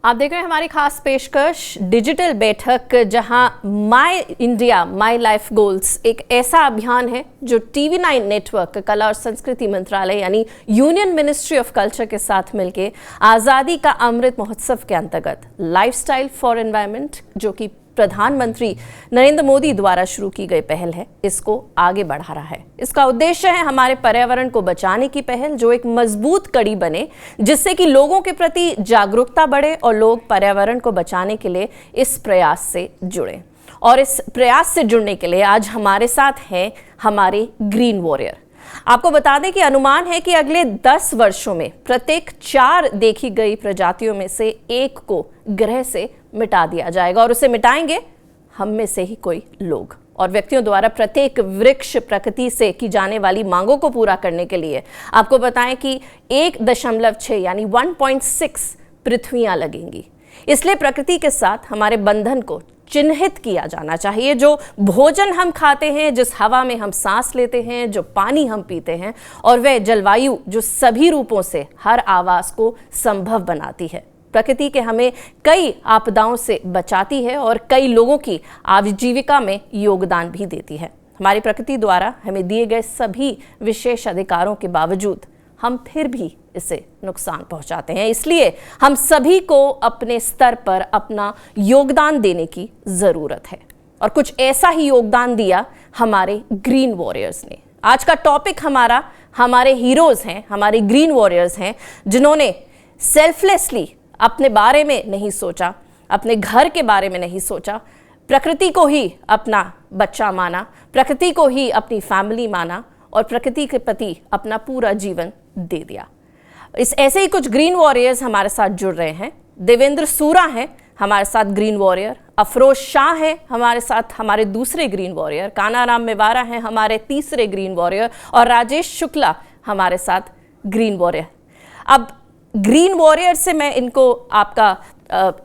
आप देख रहे हैं हमारी खास पेशकश डिजिटल बैठक, जहां my India my life goals एक ऐसा अभियान है जो TV9 नेटवर्क, कला और संस्कृति मंत्रालय यानी यूनियन मिनिस्ट्री ऑफ कल्चर के साथ मिलकर आज़ादी का अमृत महोत्सव के अंतर्गत लाइफस्टाइल फॉर एनवायरनमेंट, जो कि प्रधानमंत्री नरेंद्र मोदी द्वारा शुरू की गई पहल है, इसको आगे बढ़ा रहा है। इसका उद्देश्य है हमारे पर्यावरण को बचाने की पहल, जो एक मजबूत कड़ी बने, जिससे कि लोगों के प्रति जागरूकता बढ़े और लोग पर्यावरण को बचाने के लिए इस प्रयास से जुड़े। और इस प्रयास से जुड़ने के लिए आज हमारे साथ हैं हमारे ग्रीन वॉरियर। आपको बता दें कि अनुमान है कि अगले 10 वर्षों में प्रत्येक 4 देखी गई प्रजातियों में से एक को ग्रह से मिटा दिया जाएगा, और उसे मिटाएंगे हम में से ही कोई लोग और व्यक्तियों द्वारा। प्रत्येक वृक्ष प्रकृति से की जाने वाली मांगों को पूरा करने के लिए आपको बताएं कि 1.6 यानी 1.6 पृथ्वियां लगेंगी। इसलिए प्रकृति के साथ हमारे बंधन को चिन्हित किया जाना चाहिए। जो भोजन हम खाते हैं, जिस हवा में हम सांस लेते हैं, जो पानी हम पीते हैं, और वह जलवायु जो सभी रूपों से हर आवास को संभव बनाती है। प्रकृति के हमें कई आपदाओं से बचाती है और कई लोगों की आजीविका में योगदान भी देती है। हमारी प्रकृति द्वारा हमें दिए गए सभी विशेष अधिकारों के बावजूद हम फिर भी इसे नुकसान पहुंचाते हैं। इसलिए हम सभी को अपने स्तर पर अपना योगदान देने की ज़रूरत है, और कुछ ऐसा ही योगदान दिया हमारे ग्रीन वॉरियर्स ने। आज का टॉपिक हमारे हीरोज़ हैं, हमारे ग्रीन वॉरियर्स हैं, जिन्होंने सेल्फलेसली अपने बारे में नहीं सोचा, अपने घर के बारे में नहीं सोचा, प्रकृति को ही अपना बच्चा माना, प्रकृति को ही अपनी फैमिली माना और प्रकृति के प्रति अपना पूरा जीवन दे दिया। इस ऐसे ही कुछ ग्रीन वॉरियर्स हमारे साथ जुड़ रहे हैं। देवेंद्र सूरा हैं हमारे साथ ग्रीन वॉरियर, अफरोज शाह हैं हमारे साथ, हमारे दूसरे ग्रीन वॉरियर, कानाराम मेवारा हैं हमारे तीसरे ग्रीन वॉरियर, और राजेश शुक्ला हमारे साथ ग्रीन वॉरियर। अब ग्रीन वॉरियर से मैं इनको आपका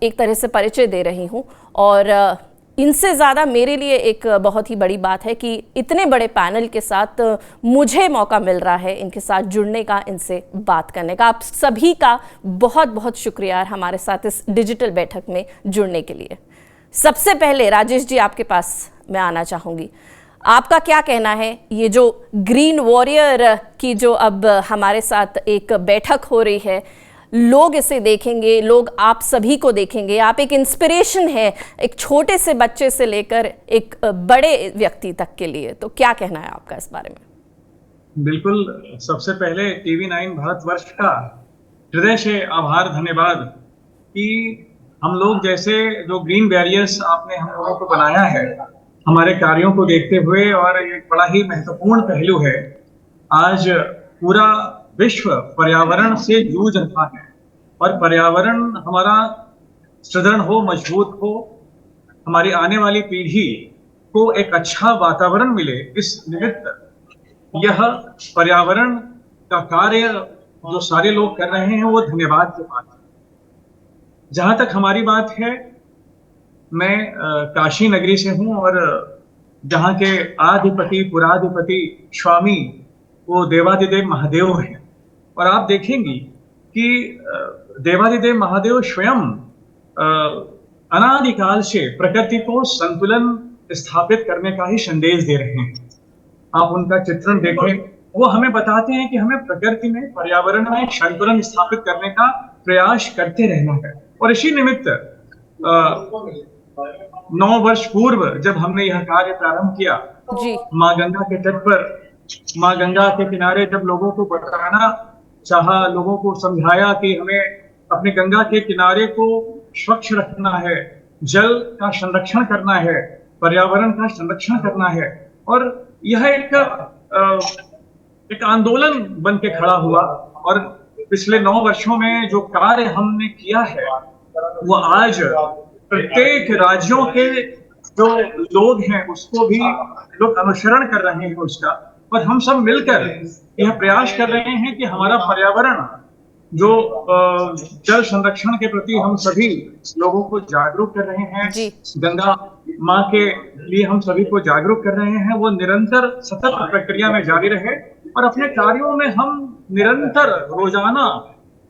एक तरह से परिचय दे रही हूँ, और इनसे ज़्यादा मेरे लिए एक बहुत ही बड़ी बात है कि इतने बड़े पैनल के साथ मुझे मौका मिल रहा है इनके साथ जुड़ने का, इनसे बात करने का। आप सभी का बहुत बहुत शुक्रिया हमारे साथ इस डिजिटल बैठक में जुड़ने के लिए। सबसे पहले राजेश जी, आपके पास मैं आना चाहूँगी। आपका क्या कहना है, ये जो ग्रीन वॉरियर की जो अब हमारे साथ एक बैठक हो रही है, लोग इसे देखेंगे, लोग आप सभी को देखेंगे, आप एक इंस्पिरेशन है एक छोटे से बच्चे से लेकर एक बड़े व्यक्ति तक के लिए, तो क्या कहना है आपका इस बारे में? बिल्कुल, सबसे पहले TV9 भारतवर्ष का हृदय से आभार, धन्यवाद कि हम लोग जैसे जो ग्रीन बैरियर्स आपने हम लोगों को बनाया है, हमारे कार्यों को देखते हुए, और एक बड़ा ही महत्वपूर्ण पहलू है। आज पूरा विश्व पर्यावरण से जूझ रहा है, और पर्यावरण हमारा सुदृढ़ हो, मजबूत हो, हमारी आने वाली पीढ़ी को एक अच्छा वातावरण मिले, इस निमित्त यह पर्यावरण का कार्य जो सारे लोग कर रहे हैं वो धन्यवाद की बात है। जहां तक हमारी बात है, मैं काशी नगरी से हूं, और जहां के आधिपति पुराधिपति स्वामी वो देवादिदेव महादेव हैं। और आप देखेंगी कि देवादिदेव महादेव स्वयं अनादिकाल से प्रकृति को संतुलन स्थापित करने का ही संदेश दे रहे हैं। आप उनका चित्रण देखें, वो हमें बताते हैं कि हमें प्रकृति में, पर्यावरण में संतुलन स्थापित करने का प्रयास करते रहना है। और इसी निमित्त 9 वर्ष पूर्व जब हमने यह कार्य प्रारंभ किया, माँ गंगा के तट पर, माँ गंगा के किनारे जब लोगों को बताना चाहा, लोगों को समझाया कि हमें अपने गंगा के किनारे को स्वच्छ रखना है, जल का संरक्षण करना है, पर्यावरण का संरक्षण करना है, और यह एक आंदोलन बन के खड़ा हुआ। और पिछले 9 वर्षों में जो कार्य हमने किया है वो आज प्रत्येक राज्यों के जो लोग हैं उसको भी लोग अनुसरण कर रहे हैं उसका, और हम सब मिलकर यह प्रयास कर रहे हैं कि हमारा पर्यावरण जो जल संरक्षण के प्रति हम सभी लोगों को जागरूक कर रहे हैं, गंगा माँ के लिए हम सभी को जागरूक कर रहे हैं, वो निरंतर सतत प्रक्रिया में जारी रहे, और अपने कार्यों में हम निरंतर रोजाना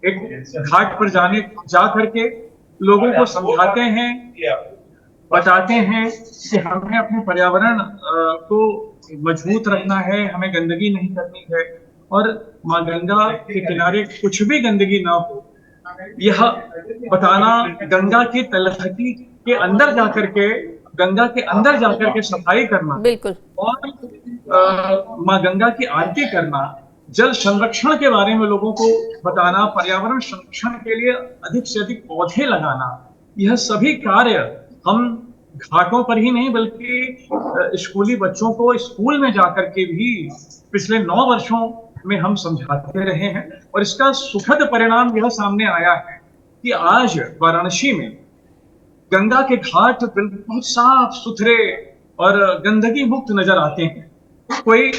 एक घाट पर जा करके लोगों को समझाते हैं, बताते हैं कि हमें अपने पर्यावरण को मजबूत रखना है, हमें गंदगी नहीं करनी है और माँ गंगा के किनारे कुछ भी गंदगी ना हो, यह बताना, गंगा की तलहटी के अंदर जाकर के, गंगा के अंदर जाकर के सफाई करना बिल्कुल। और माँ गंगा की आरती करना, जल संरक्षण के बारे में लोगों को बताना, पर्यावरण संरक्षण के लिए अधिक से अधिक पौधे लगाना, यह सभी कार्य हम घाटों पर ही नहीं बल्कि स्कूली बच्चों को स्कूल में जाकर के भी पिछले 9 वर्षों में हम समझाते रहे हैं और इसका सुखद परिणाम यह सामने आया है कि आज वाराणसी में गंगा के घाट बिल्कुल साफ सुथरे और गंदगी मुक्त नजर आते हैं। कोई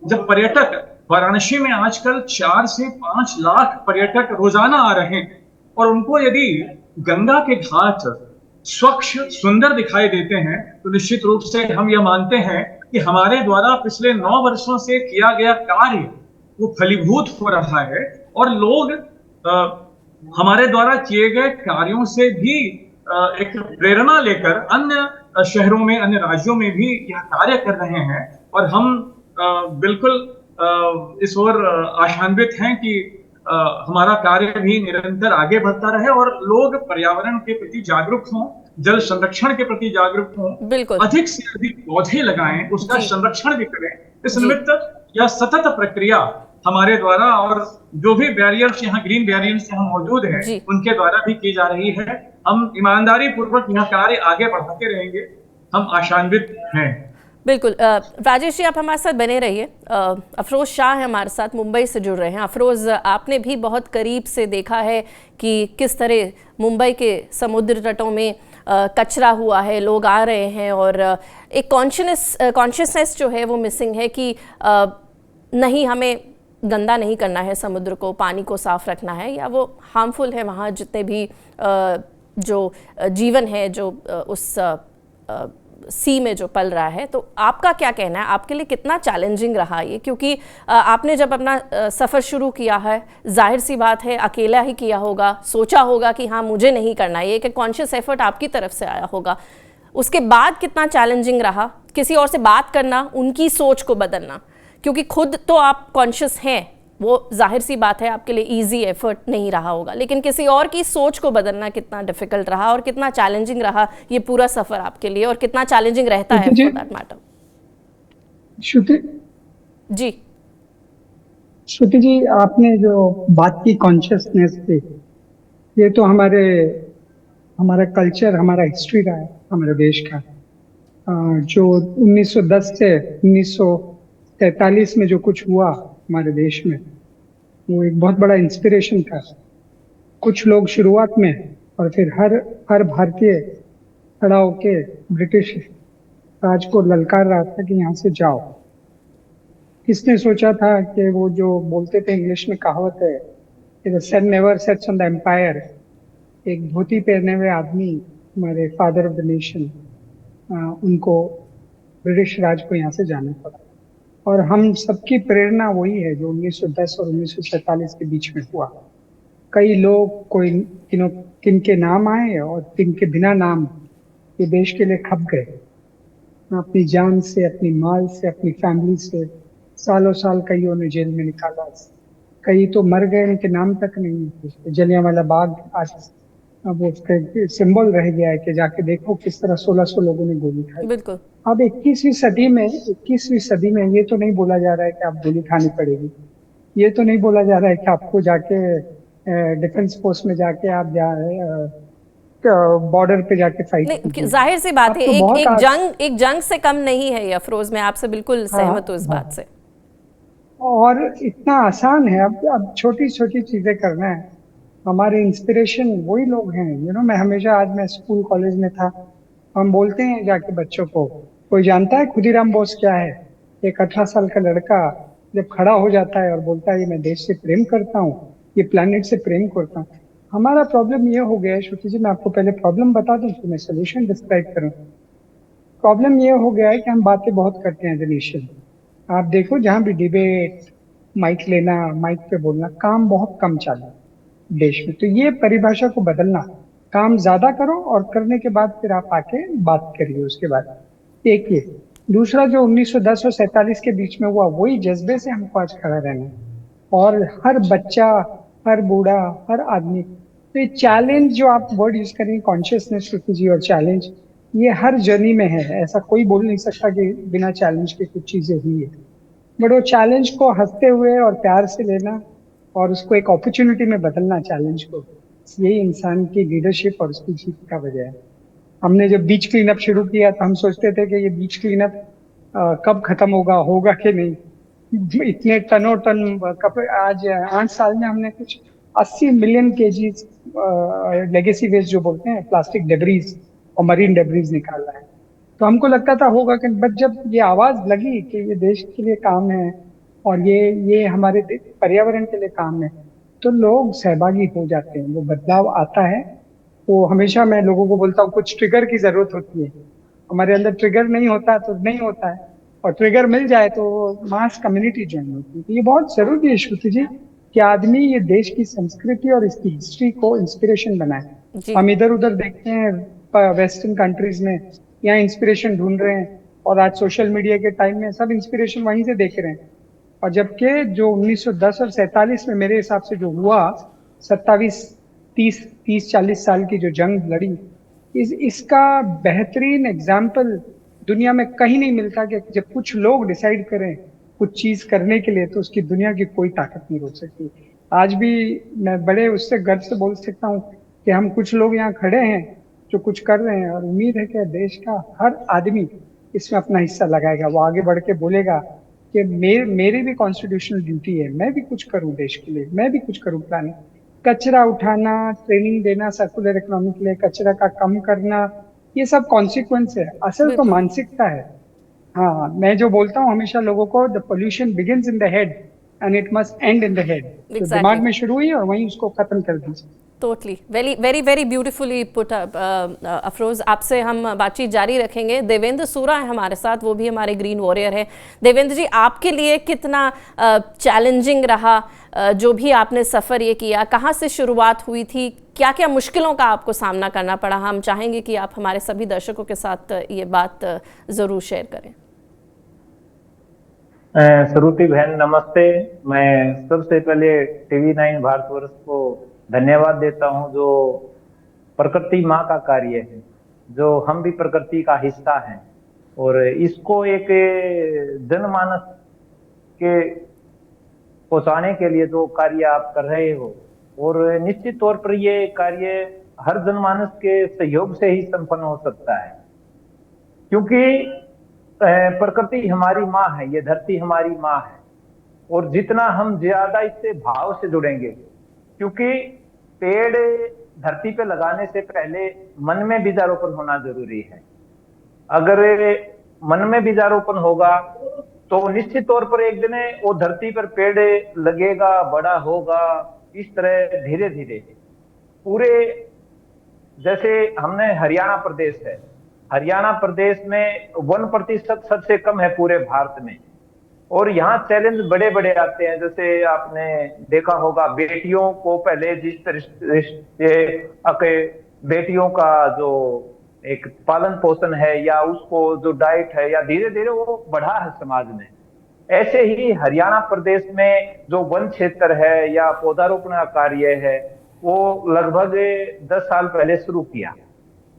जब पर्यटक वाराणसी में आजकल 4 से 5 लाख पर्यटक रोजाना आ रहे हैं और उनको यदि गंगा के घाट स्वच्छ सुंदर दिखाई देते हैं तो निश्चित रूप से हम यह मानते हैं कि हमारे द्वारा पिछले 9 वर्षों से किया गया कार्य वो फलीभूत हो रहा है और लोग हमारे द्वारा किए गए कार्यों से भी एक प्रेरणा लेकर अन्य शहरों में, अन्य राज्यों में भी यह कार्य कर रहे हैं और हम बिल्कुल इस ओर आशान्वित हैं कि हमारा कार्य भी निरंतर आगे बढ़ता रहे और लोग पर्यावरण के प्रति जागरूक हों, जल संरक्षण के प्रति जागरूक हों, बिल्कुल। अधिक से अधिक पौधे लगाएं, उसका जी। संरक्षण भी करें। इस निमित्त यह सतत प्रक्रिया हमारे द्वारा और जो भी बैरियर्स यहाँ, ग्रीन बैरियर्स यहाँ मौजूद हैं, जी। उनके द्वारा भी की जा रही है। हम ईमानदारी पूर्वक यह कार्य आगे बढ़ाते रहेंगे, हम आशान्वित हैं। बिल्कुल। राजेश जी, आप हमारे साथ बने रहिए। अफरोज शाह है हमारे साथ, मुंबई से जुड़ रहे हैं। अफरोज, आपने भी बहुत करीब से देखा है कि किस तरह मुंबई के समुद्र तटों में कचरा हुआ है, लोग आ रहे हैं और एक कॉन्शियसनेस जो है वो मिसिंग है कि नहीं, हमें गंदा नहीं करना है समुद्र को, पानी को साफ रखना है, या वो हार्मफुल है वहाँ जितने भी जो जीवन है जो उस सी में जो पल रहा है। तो आपका क्या कहना है, आपके लिए कितना चैलेंजिंग रहा ये? क्योंकि आपने जब अपना सफ़र शुरू किया है, जाहिर सी बात है अकेला ही किया होगा, सोचा होगा कि हाँ मुझे नहीं करना है, ये एक कॉन्शियस एफर्ट आपकी तरफ से आया होगा। उसके बाद कितना चैलेंजिंग रहा किसी और से बात करना, उनकी सोच को बदलना? क्योंकि खुद तो आप कॉन्शियस हैं, वो जाहिर सी बात है आपके लिए इजी एफर्ट नहीं रहा होगा, लेकिन किसी और की सोच को बदलना कितना डिफिकल्ट रहा और कितना चैलेंजिंग रहा ये पूरा सफर आपके लिए, और कितना चैलेंजिंग रहता है फॉर दैट मैटर? श्रुति जी। श्रुति जी, आपने जो बात की कॉन्शियसनेस पे, ये तो हमारा कल्चर, हमारा हिस्ट्री रहा है हमारे देश का। जो 1910 से 1943 में जो कुछ हुआ हमारे देश में, वो एक बहुत बड़ा इंस्पिरेशन था। कुछ लोग शुरुआत में और फिर हर भारतीय खड़ा होके ब्रिटिश राज को ललकार रहा था कि यहाँ से जाओ। किसने सोचा था कि वो जो बोलते थे, इंग्लिश में कहावत है कि the sun never sets on the empire, एक धोती पहने हुए आदमी, हमारे फादर ऑफ द नेशन, उनको ब्रिटिश राज को यहाँ से जाना पड़ा। और हम सबकी प्रेरणा वही है जो 1910 और 1947 के बीच में हुआ। कई लोग, कोई किनके नाम आए और किनके बिना नाम ये देश के लिए खप गए, अपनी जान से, अपनी माल से, अपनी फैमिली से। सालों साल कईयों ने जेल में निकाला, कई तो मर गए, उनके नाम तक नहीं। जलियांवाला बाग आज अब उसका सिंबल रह गया है कि जाके देखो किस तरह 1600 लोगों ने गोली खाई। बिल्कुल। अब 21वीं सदी में ये तो नहीं बोला जा रहा है कि आप गोली खानी पड़ेगी, ये तो नहीं बोला जा रहा है कि आपको जाके डिफेंस फोर्स में जाके आप बॉर्डर पे जाके फाइट। जाहिर सी बात है, एक जंग से कम नहीं है ये अफरोज, मैं आपसे बिल्कुल सहमत हूँ इस बात से। और इतना आसान है अब छोटी छोटी चीजें करना है। हमारे इंस्पिरेशन वही लोग हैं। मैं हमेशा, आज मैं स्कूल कॉलेज में था, हम बोलते हैं जाके बच्चों को, कोई जानता है खुदीराम बोस क्या है? एक 18 साल का लड़का जब खड़ा हो जाता है और बोलता है मैं देश से प्रेम करता हूँ, ये प्लेनेट से प्रेम करता हूँ। हमारा प्रॉब्लम ये हो गया है श्रुति जी, मैं आपको पहले प्रॉब्लम बता दूं तो मैं सोल्यूशन डिस्क्राइब करूँ। प्रॉब्लम ये हो गया है कि हम बातें बहुत करते हैं जनरेशन। आप देखो जहाँ भी डिबेट, माइक लेना, माइक पे बोलना, काम बहुत कम चालू देश में। तो ये परिभाषा को बदलना, काम ज्यादा करो और करने के बाद फिर आप आके बात करिए उसके बाद। एक ये। दूसरा, जो 1910 और 47 के बीच में हुआ, वही जज्बे से हमको आज खड़ा रहना है। और हर बच्चा, हर बूढ़ा, हर आदमी, तो ये चैलेंज जो आप वर्ड यूज करेंगे, कॉन्शियसनेस श्रुति जी, और चैलेंज, ये हर जर्नी में है। ऐसा कोई बोल नहीं सकता कि बिना चैलेंज के कुछ चीजें हुई है। बट वो चैलेंज को हंसते हुए और प्यार से लेना और उसको एक अपॉर्चुनिटी में बदलना, चैलेंज को, यही इंसान की लीडरशिप और उसकी जीत का वजह है। हमने जब बीच क्लीनअप शुरू किया तो हम सोचते थे कि ये बीच क्लीनअप कब खत्म होगा, होगा कि नहीं। इतने टनों टन कपड़े, आज 8 साल में हमने कुछ 80 मिलियन केजीज लेगेसी वेस्ट जो बोलते हैं, प्लास्टिक डेब्रीज और मरीन डेब्रीज निकाला है। तो हमको लगता था होगा कि, बट जब ये आवाज लगी कि ये देश के लिए काम है और ये हमारे पर्यावरण के लिए काम है, तो लोग सहभागी हो जाते हैं, वो बदलाव आता है। तो हमेशा मैं लोगों को बोलता हूँ, कुछ ट्रिगर की जरूरत होती है। हमारे अंदर ट्रिगर नहीं होता तो नहीं होता है, और ट्रिगर मिल जाए तो मास कम्युनिटी ज्वाइन होती है। तो ये बहुत जरूरी है श्रुति जी, कि आदमी ये देश की संस्कृति और इसकी हिस्ट्री को इंस्पिरेशन बनाए। जी। हम इधर उधर देखते हैं वेस्टर्न कंट्रीज में, यहाँ इंस्पिरेशन ढूंढ रहे हैं, और आज सोशल मीडिया के टाइम में सब इंस्पिरेशन वहीं से देख रहे हैं। और जबकि जो 1910 और 47 में मेरे हिसाब से जो हुआ, 27 30 40 साल की जो जंग लड़ी, इसका बेहतरीन एग्जाम्पल दुनिया में कहीं नहीं मिलता, कि जब कुछ लोग डिसाइड करें कुछ चीज करने के लिए, तो उसकी दुनिया की कोई ताकत नहीं रोक सकती। आज भी मैं बड़े उससे गर्व से बोल सकता हूँ कि हम कुछ लोग यहाँ खड़े हैं जो कुछ कर रहे हैं, और उम्मीद है कि देश का हर आदमी इसमें अपना हिस्सा लगाएगा। वो आगे बढ़ के बोलेगा कि मेरी भी कॉन्स्टिट्यूशनल ड्यूटी है, मैं भी कुछ करूं देश के लिए, मैं भी कुछ करूं प्लानिंग। कचरा उठाना, ट्रेनिंग देना सर्कुलर इकोनॉमी के लिए, कचरा का कम करना, ये सब कॉन्सिक्वेंस है। असल तो बिल्कुल। मानसिकता है। हाँ, मैं जो बोलता हूँ हमेशा लोगों को, the pollution begins in the head and it must and in the head. तो दिमाग एग्जैक्टली। में शुरू हुई और वहीं उसको खत्म कर दीजिए। Totally, very very very beautifully put up Afroz. आपसे हम बातचीत जारी रखेंगे। देवेंद्र सूरा है हमारे साथ, वो भी हमारे ग्रीन वॉरियर है। देवेंद्र जी, आपके लिए कितना चैलेंजिंग रहा जो भी आपने सफ़र ये किया? कहाँ से शुरुआत हुई थी? क्या क्या मुश्किलों का आपको सामना करना पड़ा? हम चाहेंगे कि आप हमारे सभी दर्शकों के साथ ये बात ज़रूर शेयर करें। श्रुति बहन नमस्ते। मैं सबसे पहले TV9 भारतवर्ष को धन्यवाद देता हूं, जो प्रकृति माँ का कार्य है, जो हम भी प्रकृति का हिस्सा हैं, और इसको एक जनमानस के पहुंचाने के लिए जो कार्य आप कर रहे हो, और निश्चित तौर पर ये कार्य हर जनमानस के सहयोग से ही संपन्न हो सकता है, क्योंकि प्रकृति हमारी माँ है, ये धरती हमारी माँ है। और जितना हम ज्यादा इससे भाव से जुड़ेंगे, क्योंकि पेड़ धरती पे लगाने से पहले मन में बीजारोपण होना जरूरी है। अगर मन में बीजारोपण होगा तो निश्चित तौर पर एक दिन वो धरती पर पेड़ लगेगा, बड़ा होगा। इस तरह धीरे धीरे पूरे, जैसे हमने हरियाणा प्रदेश है, हरियाणा प्रदेश में 1% सबसे कम है पूरे भारत में, और यहाँ चैलेंज बड़े बड़े आते हैं। जैसे आपने देखा होगा, बेटियों को पहले जिस तरह से बेटियों का जो एक पालन पोषण है या उसको जो डाइट है, या धीरे धीरे वो बढ़ा है समाज में, ऐसे ही हरियाणा प्रदेश में जो वन क्षेत्र है या पौधारोपण का कार्य है, वो लगभग 10 साल पहले शुरू किया।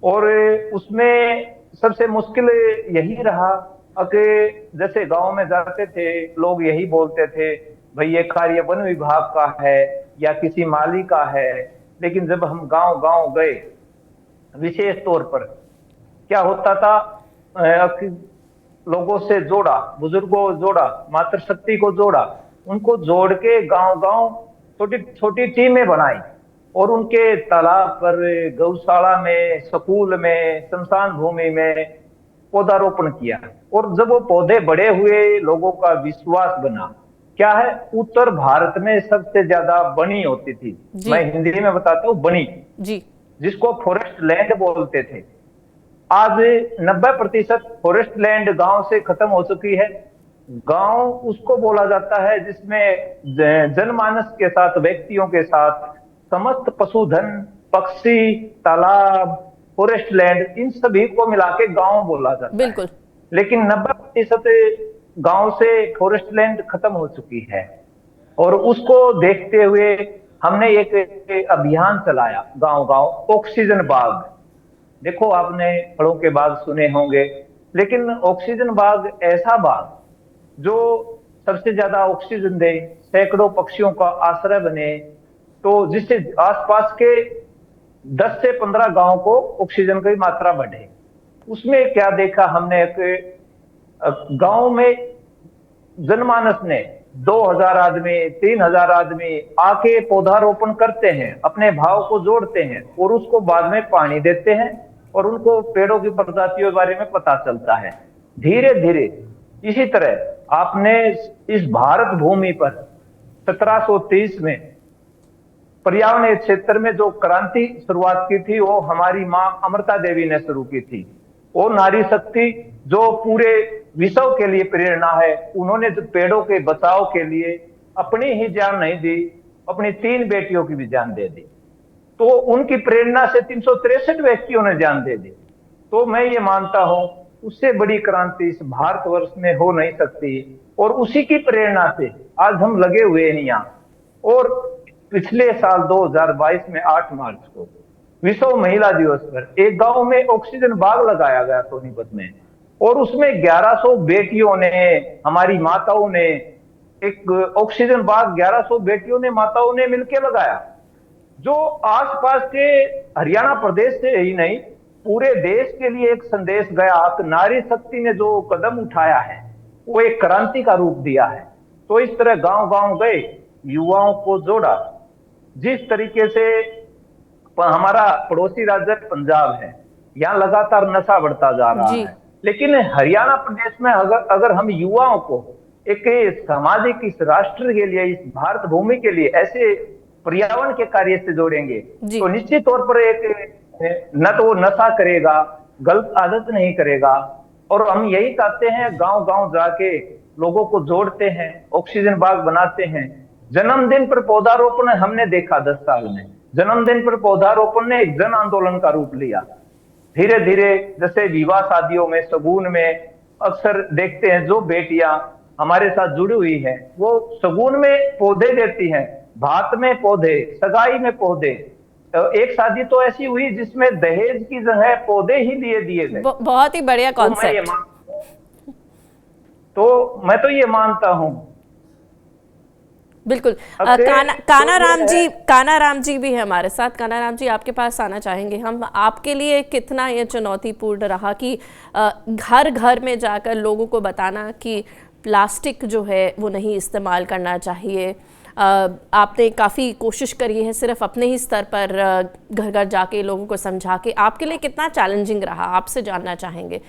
और उसमें सबसे मुश्किल यही रहा कि जैसे गांव में जाते थे, लोग यही बोलते थे, भाई ये कार्य वन विभाग का है या किसी माली का है। लेकिन जब हम गांव गांव गए, विशेष तौर पर क्या होता था, लोगों से जोड़ा, बुजुर्गों को जोड़ा, मातृशक्ति को जोड़ा, उनको जोड़ के गांव गांव छोटी छोटी टीमें बनाई, और उनके तालाब पर, गौशाला में, स्कूल में, शमशान भूमि में पौधारोपण किया। और जब वो पौधे बड़े हुए, लोगों का विश्वास बना। क्या है, उत्तर भारत में सबसे ज्यादा बनी होती थी, मैं हिंदी में बताता हूँ, बनी जी, जिसको फॉरेस्ट लैंड बोलते थे। आज 90% फॉरेस्ट लैंड गांव से खत्म हो चुकी है। गांव उसको बोला जाता है जिसमें जनमानस के साथ, व्यक्तियों के साथ समस्त पशुधन पक्षी, तालाब, फॉरेस्ट लैंड, इन सभी को मिला के गांव बोला जाता है। बिल्कुल। लेकिन 90% गांव से फॉरेस्ट लैंड खत्म हो चुकी है और उसको देखते हुए हमने एक अभियान चलाया गांव गांव, ऑक्सीजन बाग। देखो, आपने फलों के बाग सुने होंगे, लेकिन ऑक्सीजन बाग ऐसा बाग जो सबसे ज्यादा ऑक्सीजन दे, सैकड़ों पक्षियों का आश्रय बने, तो जिससे आसपास के 10 से 15 गांव को ऑक्सीजन की मात्रा बढ़े। उसमें क्या देखा हमने कि गांव में जनमानस ने 2000 आदमी, 3000 आदमी आके पौधारोपण करते हैं, अपने भाव को जोड़ते हैं और उसको बाद में पानी देते हैं और उनको पेड़ों की प्रजातियों के बारे में पता चलता है। धीरे धीरे इसी तरह आपने इस भारत भूमि पर 1730 में पर्यावरण क्षेत्र में जो क्रांति शुरुआत की थी, वो हमारी मां अमृता देवी ने शुरू की थी। वो नारी शक्ति जो पूरे विश्व के लिए प्रेरणा है, उन्होंने जो पेड़ों के बचाव के लिए अपनी ही जान नहीं दी, अपनी 3 बेटियों की भी जान दे दी। तो उनकी प्रेरणा से 363 व्यक्तियों ने जान दे दी। तो मैं ये मानता हूं उससे बड़ी क्रांति इस भारतवर्ष में हो नहीं सकती, और उसी की प्रेरणा से आज हम लगे हुए हैं यहाँ। और पिछले साल 2022 में 8 मार्च को विश्व महिला दिवस पर एक गांव में ऑक्सीजन बाग लगाया गया सोनीपत में, और उसमें 1100 बेटियों ने, हमारी माताओं ने, एक ऑक्सीजन बाग 1100 बेटियों ने, माताओं ने मिलकर लगाया, जो आसपास के हरियाणा प्रदेश से ही नहीं पूरे देश के लिए एक संदेश गया कि नारी शक्ति ने जो कदम उठाया है वो एक क्रांति का रूप दिया है। तो इस तरह गांव गांव गए, युवाओं को जोड़ा। जिस तरीके से हमारा पड़ोसी राज्य पंजाब है, यहाँ लगातार नशा बढ़ता जा रहा है, लेकिन हरियाणा प्रदेश में अगर हम युवाओं को एक सामाजिक, इस राष्ट्र के लिए, इस भारत भूमि के लिए ऐसे पर्यावरण के कार्य से जोड़ेंगे तो निश्चित तौर पर एक न तो वो नशा करेगा, गलत आदत नहीं करेगा। और हम यही चाहते हैं, गांव गांव जाके लोगों को जोड़ते हैं, ऑक्सीजन बाग बनाते हैं। जन्मदिन पर पौधारोपण हमने देखा 10 साल में, जन्मदिन पर पौधारोपण ने एक जन आंदोलन का रूप लिया। धीरे धीरे जैसे विवाह शादियों में, शगुन में अक्सर देखते हैं जो बेटियां हमारे साथ जुड़ी हुई हैं, वो शगुन में पौधे देती हैं, भात में पौधे, सगाई में पौधे। एक शादी तो ऐसी हुई जिसमें दहेज की जगह पौधे ही दिए गए। बहुत ही बढ़िया कॉन्सेप्ट। तो मैं तो ये मानता हूं। बिल्कुल। कानाराम जी भी है हमारे साथ। कानाराम जी, आपके पास आना चाहेंगे हम। आपके लिए कितना ये चुनौतीपूर्ण रहा कि घर घर में जाकर लोगों को बताना कि प्लास्टिक जो है वो नहीं इस्तेमाल करना चाहिए। आपने काफ़ी कोशिश करी है सिर्फ अपने ही स्तर पर घर घर जाके लोगों को समझा के। आपके लिए कितना चैलेंजिंग रहा, आपसे जानना चाहेंगे।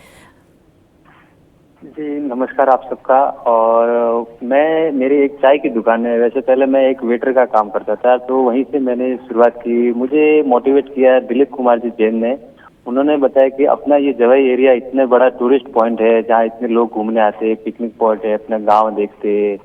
जी नमस्कार आप सबका। और मेरी एक चाय की दुकान है। वैसे पहले मैं एक वेटर का काम करता था, तो वहीं से मैंने शुरुआत की। मुझे मोटिवेट किया दिलीप कुमार जी जैन ने। उन्होंने बताया कि अपना ये जवाई एरिया इतने बड़ा टूरिस्ट पॉइंट है जहाँ इतने लोग घूमने आते, पिकनिक पॉइंट है, अपना गांव देखते,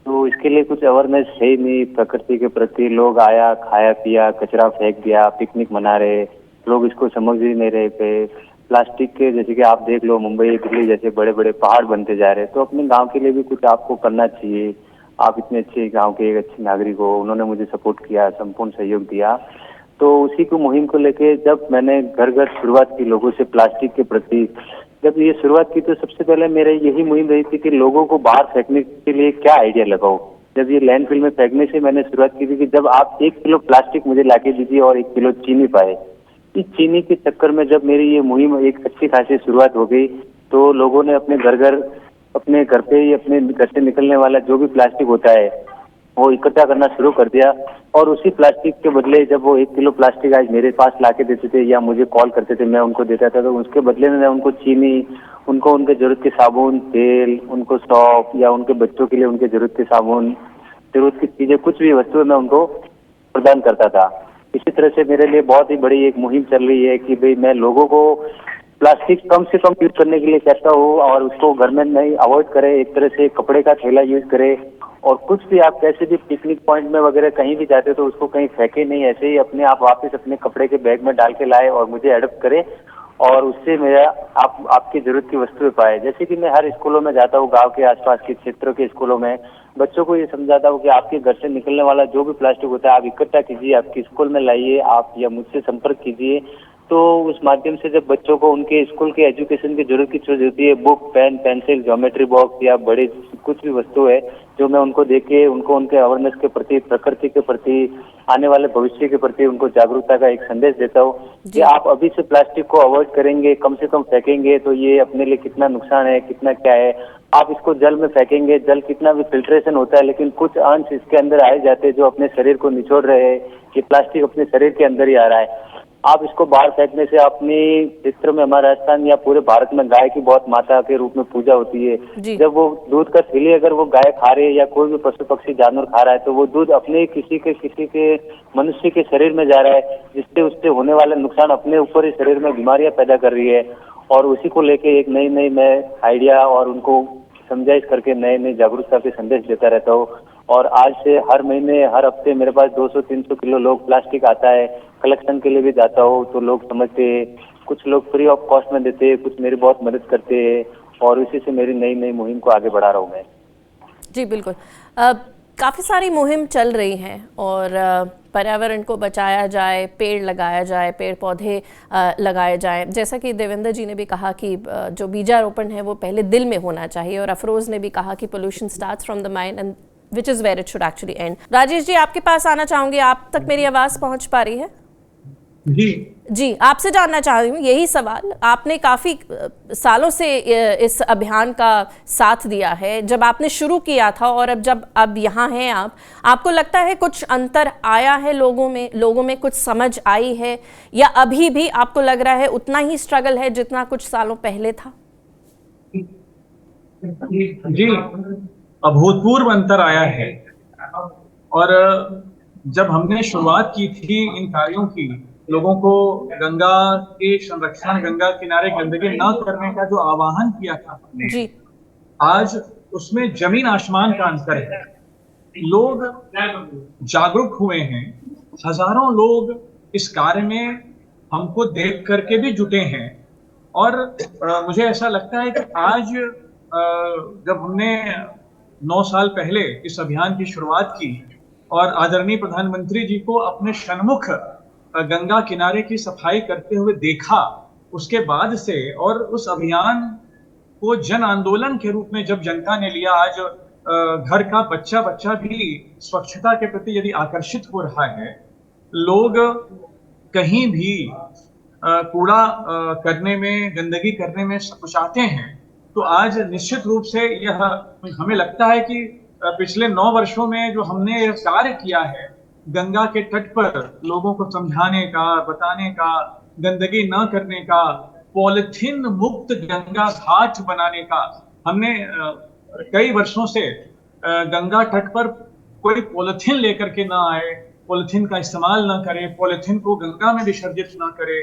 तो इसके लिए कुछ अवेयरनेस है ही नहीं प्रकृति के प्रति। लोग आया, खाया पिया, कचरा फेंक दिया, पिकनिक मना रहे, लोग इसको समझ ही नहीं रहे थे। प्लास्टिक के जैसे कि आप देख लो, मुंबई दिल्ली जैसे बड़े बड़े पहाड़ बनते जा रहे हैं, तो अपने गांव के लिए भी कुछ आपको करना चाहिए। आप इतने अच्छे गांव के एक अच्छे नागरिक हो। उन्होंने मुझे सपोर्ट किया, संपूर्ण सहयोग दिया। तो उसी को मुहिम को लेके जब मैंने घर घर शुरुआत की लोगों से प्लास्टिक के प्रति, जब ये शुरुआत की तो सबसे पहले मेरे यही मुहिम रही थी कि लोगों को बाहर फेंकने के लिए क्या आइडिया लगाओ। जब ये लैंडफिल में फेंकने से मैंने शुरुआत की थी कि जब आप 1 किलो प्लास्टिक मुझे लाके दीजिए और 1 किलो चीनी पाए। इस चीनी के चक्कर में जब मेरी ये मुहिम एक अच्छी खासी शुरुआत हो गई, तो लोगों ने अपने घर पे ही अपने घर से निकलने वाला जो भी प्लास्टिक होता है वो इकट्ठा करना शुरू कर दिया। और उसी प्लास्टिक के बदले जब वो 1 किलो प्लास्टिक आज मेरे पास लाके देते थे या मुझे कॉल करते थे, मैं उनको देता था, तो उसके बदले में मैं उनको चीनी, उनको उनके जरूरत के साबुन, तेल, उनको सौंफ, या उनके बच्चों के लिए उनके जरूरत के साबुन, जरूरत की चीजें, कुछ भी वस्तुएं मैं उनको प्रदान करता था। इसी तरह से मेरे लिए बहुत ही बड़ी एक मुहिम चल रही है कि भाई मैं लोगों को प्लास्टिक कम से कम यूज करने के लिए कहता हूँ और उसको घर में नहीं अवॉइड करे। एक तरह से कपड़े का थैला यूज करे और कुछ भी आप कैसे भी पिकनिक पॉइंट में वगैरह कहीं भी जाते तो उसको कहीं फेंके नहीं, ऐसे ही अपने आप वापस अपने कपड़े के बैग में डाल के लाए और मुझे एडप्ट करे और उससे मेरा आपकी जरूरत की वस्तुएं पाए। जैसे कि मैं हर स्कूलों में जाता हूँ, गांव के आसपास के क्षेत्रों के स्कूलों में बच्चों को ये समझाता हूँ कि आपके घर से निकलने वाला जो भी प्लास्टिक होता है आप इकट्ठा कीजिए, आपके स्कूल में लाइए, आप या मुझसे संपर्क कीजिए। तो उस माध्यम से जब बच्चों को उनके स्कूल के एजुकेशन की जरूरत की चीज होती है, book, pen, pencil, geometry box या बड़े कुछ भी वस्तु है, जो मैं उनको देके उनको उनके अवेयरनेस के प्रति, प्रकृति के प्रति, आने वाले भविष्य के प्रति उनको जागरूकता का एक संदेश देता हूँ कि आप अभी से प्लास्टिक को अवॉइड करेंगे, कम से कम फेंकेंगे तो ये अपने लिए कितना नुकसान है, कितना क्या है। आप इसको जल में फेंकेंगे, जल कितना भी फिल्ट्रेशन होता है लेकिन कुछ अंश इसके अंदर आए जाते हैं जो अपने शरीर को निचोड़ रहे हैं, कि प्लास्टिक अपने शरीर के अंदर ही आ रहा है। आप इसको बाहर फेंकने से अपने क्षेत्र में, हमारे राजस्थान या पूरे भारत में गाय की बहुत माता के रूप में पूजा होती है। जब वो दूध का थैली अगर वो गाय खा रही है या कोई भी पशु पक्षी जानवर खा रहा है तो वो दूध अपने किसी के मनुष्य के शरीर में जा रहा है, जिससे उससे होने वाला नुकसान अपने ऊपर ही शरीर में बीमारियां पैदा कर रही है। और उसी को लेके एक नई मैं आइडिया और उनको समझाइश करके नए जागरूकता के संदेश देता रहता हूँ। और आज से हर महीने, हर हफ्ते मेरे पास 200-300 किलो लोग प्लास्टिक आता है, कलेक्शन के लिए भी जाता हूँ तो लोग समझते हैं, कुछ लोग फ्री ऑफ कॉस्ट में देते हैं, कुछ मेरी बहुत मदद करते हैं और इसी से मेरी नई मुहिम को आगे बढ़ा रहा हूँ मैं। जी बिल्कुल, काफ़ी सारी मुहिम चल रही हैं और पर्यावरण को बचाया जाए, पेड़ लगाया जाए, पेड़ पौधे लगाए जाएं। जैसा कि देवेंद्र जी ने भी कहा कि जो बीजारोपण है वो पहले दिल में होना चाहिए, और अफरोज़ ने भी कहा कि pollution starts from the mind and which is where it should actually end. Rajesh ji, आपके पास आना चाहूँगी, आप तक मेरी आवाज़ पहुँच पा रही है? जी, आपसे जानना चाह रही हूँ यही सवाल। आपने काफ़ी सालों से इस अभियान का साथ दिया है, जब आपने शुरू किया था और अब यहाँ हैं आप, आपको लगता है कुछ अंतर आया है लोगों में कुछ समझ आई है, या अभी भी आपको लग रहा है उतना ही स्ट्रगल है जितना कुछ सालों पहले था? जी, अभूतपूर्व अंतर आया है। और जब हमने शुरुआत की थी इन कार्यों की, लोगों को गंगा के संरक्षण, गंगा किनारे गंदगी न करने का जो आह्वान किया था हमने जी, आज उसमें जमीन आसमान का अंतर है। लोग जागरूक हुए हैं, हजारों लोग इस कार्य में हमको देख करके भी जुटे हैं। और मुझे ऐसा लगता है कि आज जब हमने 9 साल पहले इस अभियान की शुरुआत की और आदरणीय प्रधानमंत्री जी को अपने सन्मुख गंगा किनारे की सफाई करते हुए देखा, उसके बाद से और उस अभियान को जन आंदोलन के रूप में जब जनता ने लिया, आज घर का बच्चा भी स्वच्छता के प्रति यदि आकर्षित हो रहा है, लोग कहीं भी कूड़ा करने में, गंदगी करने में सकुचाते हैं, तो आज निश्चित रूप से यह हमें लगता है कि पिछले 9 वर्षों में जो हमने कार्य किया है, गंगा के तट पर लोगों को समझाने का, बताने का, गंदगी न करने का, पॉलिथीन मुक्त गंगा घाट बनाने का, हमने कई वर्षों से गंगा तट पर कोई पॉलिथीन लेकर के ना आए, पॉलिथीन का इस्तेमाल ना करे, पॉलिथीन को गंगा में विसर्जित ना करे।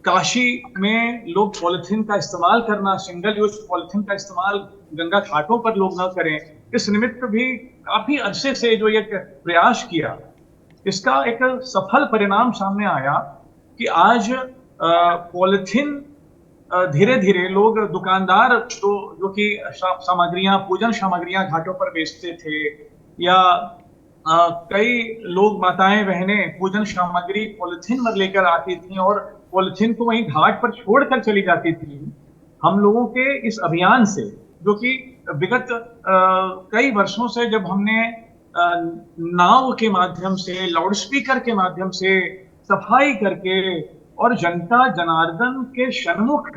काशी में लोग पॉलिथीन का इस्तेमाल करना, सिंगल यूज पॉलिथीन का इस्तेमाल गंगा घाटों पर लोग ना करें, इस निमित्त भी काफी अरसे से जो एक प्रयास किया, इसका एक सफल परिणाम सामने आया कि आज पॉलिथीन धीरे धीरे लोग, दुकानदार जो कि सामग्रियां, पूजन सामग्रियां घाटों पर बेचते थे, या कई लोग, माताएं बहनें पूजन सामग्री पॉलिथीन में लेकर आती थी और पॉलिथीन को वहीं घाट पर छोड़कर चली जाती थी। हम लोगों के इस अभियान से, जो कि विगत कई वर्षों से जब हमने नाव के माध्यम से, लाउडस्पीकर के माध्यम से सफाई करके और जनता जनार्दन के सन्मुख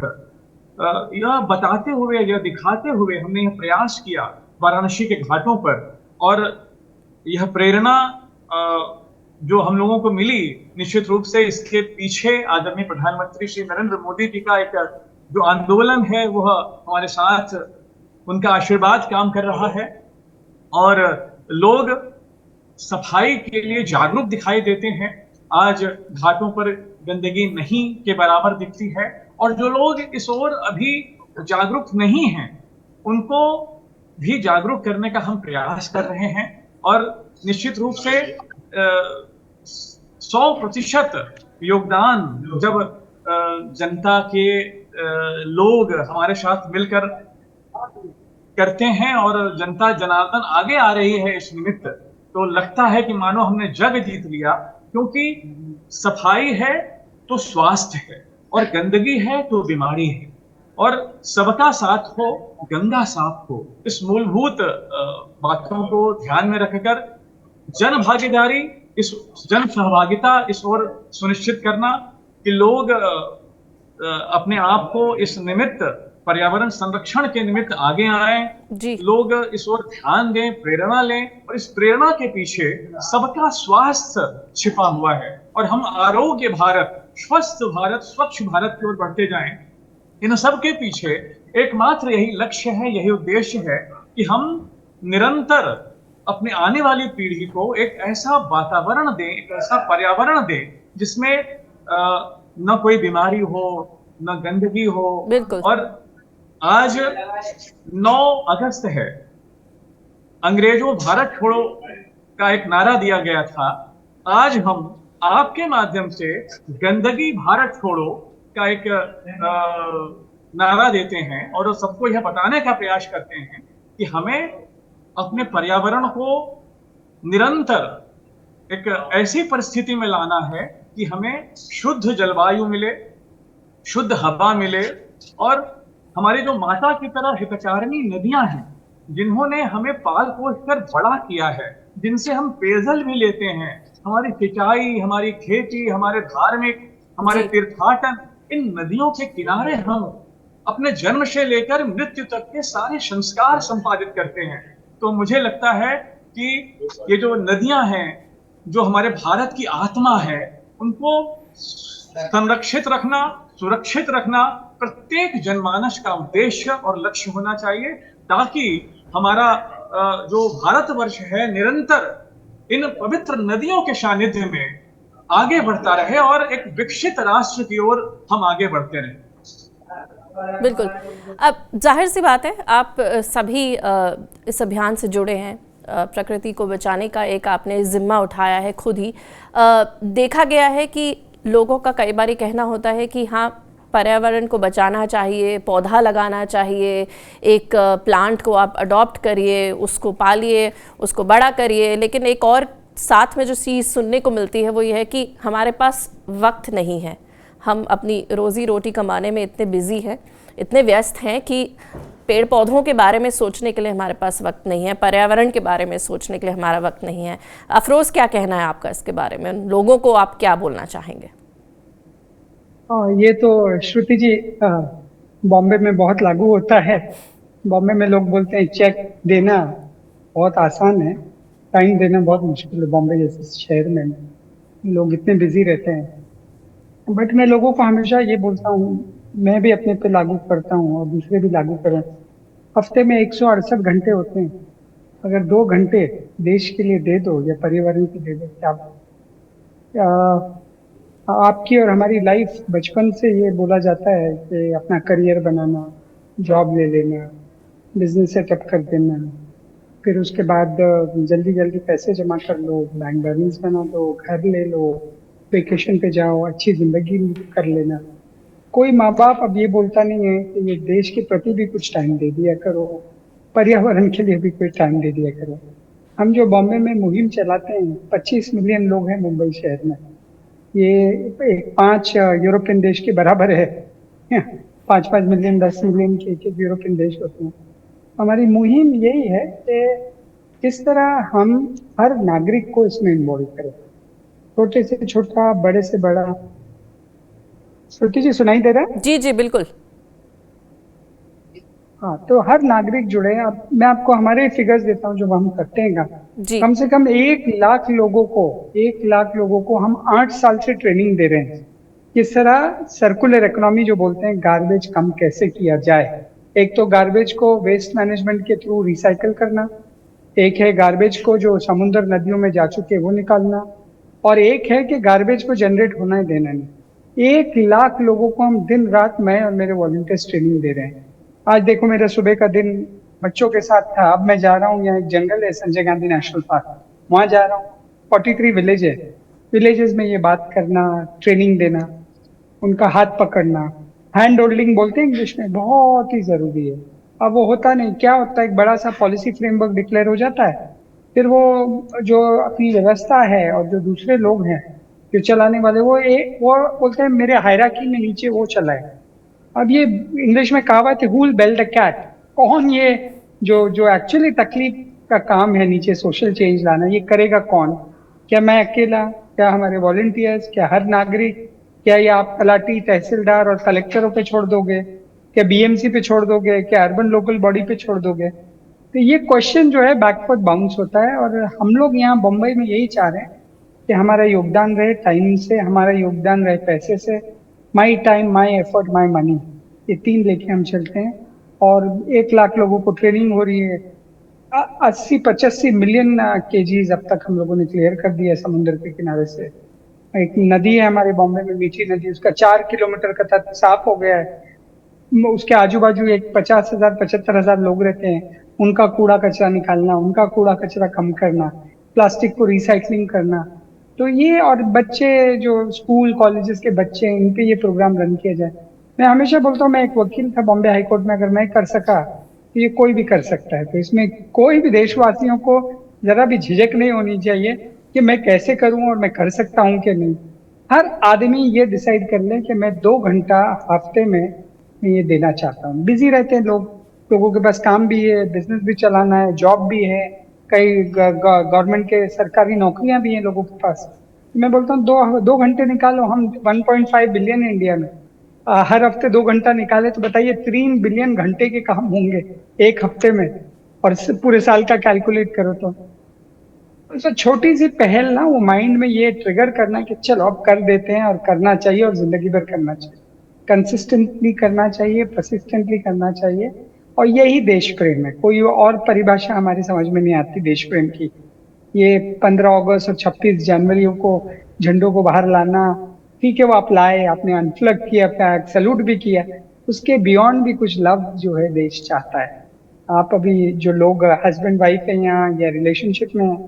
यह बताते हुए, यह दिखाते हुए हमने यह प्रयास किया वाराणसी के घाटों पर, और यह प्रेरणा जो हम लोगों को मिली, निश्चित रूप से इसके पीछे आदरणीय प्रधानमंत्री श्री नरेंद्र मोदी जी का एक जो आंदोलन है, वह हमारे साथ, उनका आशीर्वाद काम कर रहा है और लोग सफाई के लिए जागरूक दिखाई देते हैं। आज घाटों पर गंदगी नहीं के बराबर दिखती है, और जो लोग इस ओर अभी जागरूक नहीं हैं, उनको भी जागरूक करने का हम प्रयास कर रहे हैं। और निश्चित रूप से 100% योगदान जब जनता के लोग हमारे साथ मिलकर करते हैं और जनता जनार्दन आगे आ रही है इस निमित्त, तो लगता है कि मानो हमने जग जीत लिया। क्योंकि सफाई है तो स्वास्थ्य है, और गंदगी है तो बीमारी है, और सबका साथ हो गंगा साफ हो। इस मूलभूत बातों को ध्यान में रखकर जन भागीदारी, इस जन सहभागिता इस ओर सुनिश्चित करना कि लोग अपने आप को इस निमित्त, पर्यावरण संरक्षण के निमित्त आगे आए, जी। लोग इस ओर ध्यान दें, प्रेरणा लें, और इस प्रेरणा के पीछे सबका स्वास्थ्य छिपा हुआ है, और हम आरोग्य भारत, स्वस्थ भारत, स्वच्छ भारत की ओर बढ़ते जाएं। इन सब के पीछे एकमात्र यही लक्ष्य है, यही उद्देश्य है कि हम निरंतर अपने आने वाली पीढ़ी को एक ऐसा वातावरण दें, एक ऐसा पर्यावरण दें जिसमें न कोई बीमारी हो, न गंदगी हो। बिल्कुल। और आज 9 अगस्त है, अंग्रेजों भारत छोड़ो का एक नारा दिया गया था। आज हम आपके माध्यम से गंदगी भारत छोड़ो का एक नारा देते हैं, और सबको यह बताने का प्रयास करते हैं कि हमें अपने पर्यावरण को निरंतर एक ऐसी परिस्थिति में लाना है कि हमें शुद्ध जलवायु मिले, शुद्ध हवा मिले, और हमारी जो माता की तरह हितचारिणी नदियां हैं, जिन्होंने हमें पाल पोस कर बड़ा किया है, जिनसे हम पेयजल भी लेते हैं, हमारी सिंचाई, हमारी खेती, हमारे धार्मिक, हमारे तीर्थाटन, इन नदियों के किनारे हम अपने जन्म से लेकर मृत्यु तक के सारे संस्कार संपादित करते हैं। तो मुझे लगता है कि ये जो नदियां हैं, जो हमारे भारत की आत्मा है, उनको संरक्षित रखना, सुरक्षित रखना प्रत्येक जनमानस का उद्देश्य और लक्ष्य होना चाहिए, ताकि हमारा जो भारतवर्ष है निरंतर इन पवित्र नदियों के सानिध्य में आगे बढ़ता रहे, और एक विकसित राष्ट्र की ओर हम आगे बढ़ते रहें। बिल्कुल। अब जाहिर सी बात है, आप सभी इस अभियान से जुड़े हैं, प्रकृति को बचाने का एक आपने जिम्मा उठाया है खुद ही। देखा गया है कि लोगों का कई बार कहना होता है कि हाँ, पर्यावरण को बचाना चाहिए, पौधा लगाना चाहिए, एक प्लांट को आप अडॉप्ट करिए, उसको पालिए, उसको बड़ा करिए। लेकिन एक और साथ में जो चीज़ सुनने को मिलती है वो ये है कि हमारे पास वक्त नहीं है, हम अपनी रोज़ी रोटी कमाने में इतने बिजी हैं, इतने व्यस्त हैं कि पेड़ पौधों के बारे में सोचने के लिए हमारे पास वक्त नहीं है, पर्यावरण के बारे में सोचने के लिए हमारा वक्त नहीं है। अफरोज़, क्या कहना है आपका इसके बारे में? लोगों को आप क्या बोलना चाहेंगे? ये तो श्रुति जी बॉम्बे में बहुत लागू होता है। बॉम्बे में लोग बोलते हैं चेक देना बहुत आसान है, टाइम देना बहुत मुश्किल है। बॉम्बे जैसे शहर में लोग इतने बिजी रहते हैं। बट मैं लोगों को हमेशा ये बोलता हूँ, मैं भी अपने पे लागू करता हूँ और दूसरे भी लागू करें। हफ्ते में 168 घंटे होते हैं, अगर 2 घंटे देश के लिए दे दो या पर्यावरण के दे दो, क्या आपकी और हमारी लाइफ। बचपन से ये बोला जाता है कि अपना करियर बनाना, जॉब ले लेना, बिजनेस सेटअप कर देना, फिर उसके बाद जल्दी जल्दी पैसे जमा कर लो, बैंक बैलेंस बना दो, घर ले लो, वेकेशन पे जाओ, अच्छी जिंदगी कर लेना। कोई माँ बाप अब ये बोलता नहीं है कि ये देश के प्रति भी कुछ टाइम दे दिया करो, पर्यावरण के लिए भी कोई टाइम दे दिया करो। हम जो बॉम्बे में मुहिम चलाते हैं, 25 मिलियन लोग हैं मुंबई शहर में, ये 5 यूरोपियन देश के बराबर है। 5-5 मिलियन, 10 मिलियन के एक यूरोपियन देश होते हैं। हमारी मुहिम यही है कि किस तरह हम हर नागरिक को इसमें इन्वॉल्व करें, छोटे से छोटा, बड़े से बड़ा। श्रुति जी सुनाई दे रहा है? जी जी बिल्कुल। हाँ, तो हर नागरिक जुड़े। अब मैं आपको हमारे फिगर्स देता हूँ जो हम करते हैं। कम से कम 1 लाख लोगों को हम 8 साल से ट्रेनिंग दे रहे हैं। किस तरह सर्कुलर इकोनॉमी जो बोलते हैं, गार्बेज कम कैसे किया जाए। एक तो गार्बेज को वेस्ट मैनेजमेंट के थ्रू रिसाइकल करना, एक है गार्बेज को जो समुद्र नदियों में जा चुके वो निकालना, और एक है कि गार्बेज को जनरेट होना देना नहीं। 1 लाख लोगों को हम दिन रात, मैं और मेरे वॉलंटियर्स ट्रेनिंग दे रहे हैं। आज देखो मेरा सुबह का दिन बच्चों के साथ था। अब मैं जा रहा हूँ, यहाँ एक जंगल है संजय गांधी नेशनल पार्क, वहां जा रहा हूँ। 43 विलेज है, विलेजेस में ये बात करना, ट्रेनिंग देना, उनका हाथ पकड़ना, हैंड होल्डिंग बोलते हैं इंग्लिश में, बहुत ही जरूरी है। अब वो होता नहीं, क्या होता है, एक बड़ा सा पॉलिसी फ्रेमवर्क डिक्लेयर हो जाता है, फिर वो जो अपनी व्यवस्था है और जो दूसरे लोग हैं जो चलाने वाले, वो बोलते हैं मेरे हायरार्की में नीचे वो चला है। अब ये इंग्लिश में कहावत है, who will bell the cat, कौन ये जो जो एक्चुअली तकलीफ का काम है नीचे सोशल चेंज लाना, ये करेगा कौन? क्या मैं अकेला, क्या हमारे वॉलंटियर्स, क्या हर नागरिक, क्या ये आप तलाटी, तहसीलदार और कलेक्टरों पे छोड़ दोगे, क्या बीएमसी पे छोड़ दोगे, क्या अर्बन लोकल बॉडी पे छोड़ दोगे? तो ये क्वेश्चन जो है बैकवर्ड बाउंस होता है, और हम लोग यहाँ मुंबई में यही चाह रहे हैं कि हमारा योगदान रहे टाइम से, हमारा योगदान रहे पैसे से। My time, my effort, my money, ये 3 लेके हम चलते हैं। और 1 लाख लोगों को ट्रेनिंग हो रही है। 80-85 मिलियन केजीज अब तक हम लोगों ने क्लियर कर दिया है समुद्र के किनारे से। एक नदी है हमारे बॉम्बे में, मीठी नदी, उसका 4 किलोमीटर का तट साफ हो गया है। उसके आजू बाजू एक 50,000-75,000 लोग रहते हैं, उनका कूड़ा कचरा निकालना, उनका कूड़ा कचरा कम करना, प्लास्टिक को रिसाइकलिंग करना। तो ये, और बच्चे जो स्कूल कॉलेजेस के बच्चे हैं, इन पे ये प्रोग्राम रन किया जाए। मैं हमेशा बोलता हूँ, मैं एक वकील था बॉम्बे हाई कोर्ट में, अगर मैं कर सका तो ये कोई भी कर सकता है। तो इसमें कोई भी देशवासियों को जरा भी झिझक नहीं होनी चाहिए कि मैं कैसे करूं और मैं कर सकता हूं कि नहीं। हर आदमी ये डिसाइड कर ले कि मैं 2 घंटा हफ्ते में मैं ये देना चाहता हूँ। बिजी रहते हैं लोग, लोगों के पास काम भी है, बिजनेस भी चलाना है, जॉब भी है, कई गवर्नमेंट के सरकारी नौकरियां भी हैं लोगों के पास। मैं बोलता हूँ 2 घंटे निकालो। हम 1.5 बिलियन है इंडिया में, हर हफ्ते 2 घंटा निकाले तो बताइए 3 बिलियन घंटे के काम होंगे एक हफ्ते में, और पूरे साल का कैलकुलेट करो तो छोटी सी पहल ना, वो माइंड में ये ट्रिगर करना कि चलो अब कर देते हैं, और करना चाहिए, और जिंदगी भर करना चाहिए, कंसिस्टेंटली करना चाहिए, परसिस्टेंटली करना चाहिए। और यही देश प्रेम है, कोई और परिभाषा हमारी समझ में नहीं आती देश प्रेम की। ये 15 अगस्त और 26 जनवरी को झंडों को बाहर लाना, ठीक है, वो आप लाए, आपने अनफ्लग किया, फ्लैग सैल्यूट भी किया, उसके बियॉन्ड भी कुछ लव जो है देश चाहता है। आप अभी जो लोग हस्बैंड वाइफ है यहाँ या रिलेशनशिप में हैं,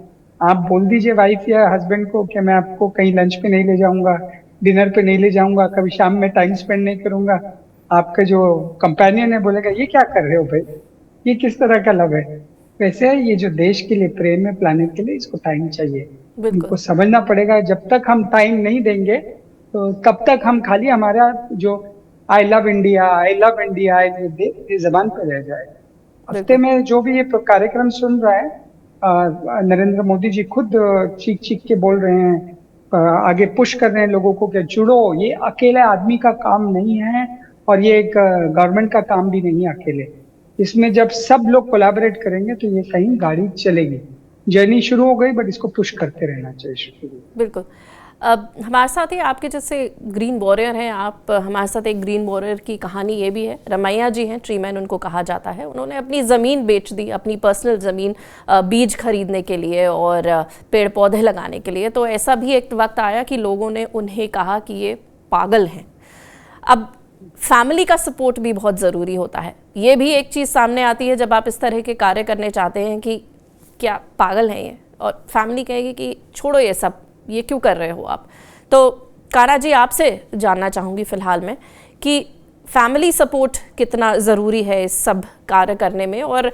आप बोल दीजिए वाइफ या हस्बैंड को कि मैं आपको कहीं लंच पे नहीं ले जाऊंगा, डिनर पे नहीं ले जाऊंगा, कभी शाम में टाइम स्पेंड नहीं करूंगा। आपका जो कंपेनियन है बोलेगा ये क्या कर रहे हो भाई, ये किस तरह का लव है? वैसे है ये जो देश के लिए प्रेम है, प्लानिट के लिए, इसको टाइम चाहिए, इनको समझना पड़ेगा। जब तक हम टाइम नहीं देंगे तो तब तक हम खाली हमारा जो I love India, I love India, ये जबान पे रह जाए। हफ्ते में जो भी ये कार्यक्रम सुन रहा है, नरेंद्र मोदी जी खुद चीख चीख के बोल रहे हैं, आगे पुश कर रहे हैं लोगों को कि जुड़ो। ये अकेले आदमी का काम नहीं है, और ये एक गवर्नमेंट का काम भी नहीं है अकेले। इसमें जब सब लोग कोलैबोरेट करेंगे तो ये कहीं गाड़ी चलेगी। जर्नी शुरू हो गई, बट इसको पुश करते रहना चाहिए। बिल्कुल। अब हमारे साथ ही आपके जैसे ग्रीन वॉरियर हैं, आप हमारे साथ एक ग्रीन वॉरियर की कहानी ये भी है। रमैया जी हैं, ट्रीमैन उनको कहा जाता है। उन्होंने अपनी ज़मीन बेच दी, अपनी पर्सनल ज़मीन बीज खरीदने के लिए और पेड़ पौधे लगाने के लिए। तो ऐसा भी एक वक्त आया कि लोगों ने उन्हें कहा कि ये पागल हैं। अब फैमिली का सपोर्ट भी बहुत ज़रूरी होता है। ये भी एक चीज़ सामने आती है जब आप इस तरह के कार्य करने चाहते हैं कि क्या पागल हैं ये, और फैमिली कहेगी कि छोड़ो ये सब, ये क्यों कर रहे हो आप। तो कारा जी, आपसे जानना चाहूँगी फ़िलहाल में कि फैमिली सपोर्ट कितना ज़रूरी है इस सब कार्य करने में, और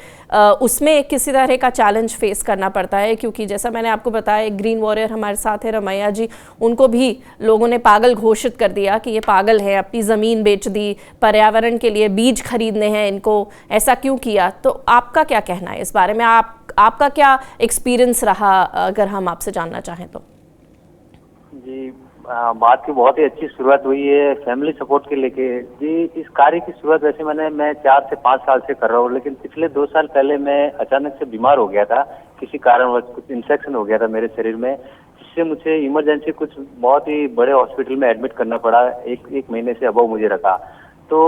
उसमें किसी तरह का चैलेंज फेस करना पड़ता है, क्योंकि जैसा मैंने आपको बताया एक ग्रीन वॉरियर हमारे साथ है रमैया जी, उनको भी लोगों ने पागल घोषित कर दिया कि ये पागल है, अपनी ज़मीन बेच दी, पर्यावरण के लिए बीज खरीदने हैं इनको, ऐसा क्यों किया। तो आपका क्या कहना है इस बारे में, आपका क्या एक्सपीरियंस रहा, अगर हम आपसे जानना चाहें तो। जी, बात की बहुत ही अच्छी शुरुआत हुई है फैमिली सपोर्ट के लेके। जी, इस कार्य की शुरुआत वैसे मैं 4 से 5 साल से कर रहा हूँ, लेकिन पिछले 2 साल पहले मैं अचानक से बीमार हो गया था, किसी कारणवश कुछ इन्फेक्शन हो गया था मेरे शरीर में, जिससे मुझे इमरजेंसी कुछ बहुत ही बड़े हॉस्पिटल में एडमिट करना पड़ा। एक महीने से अबव मुझे रखा, तो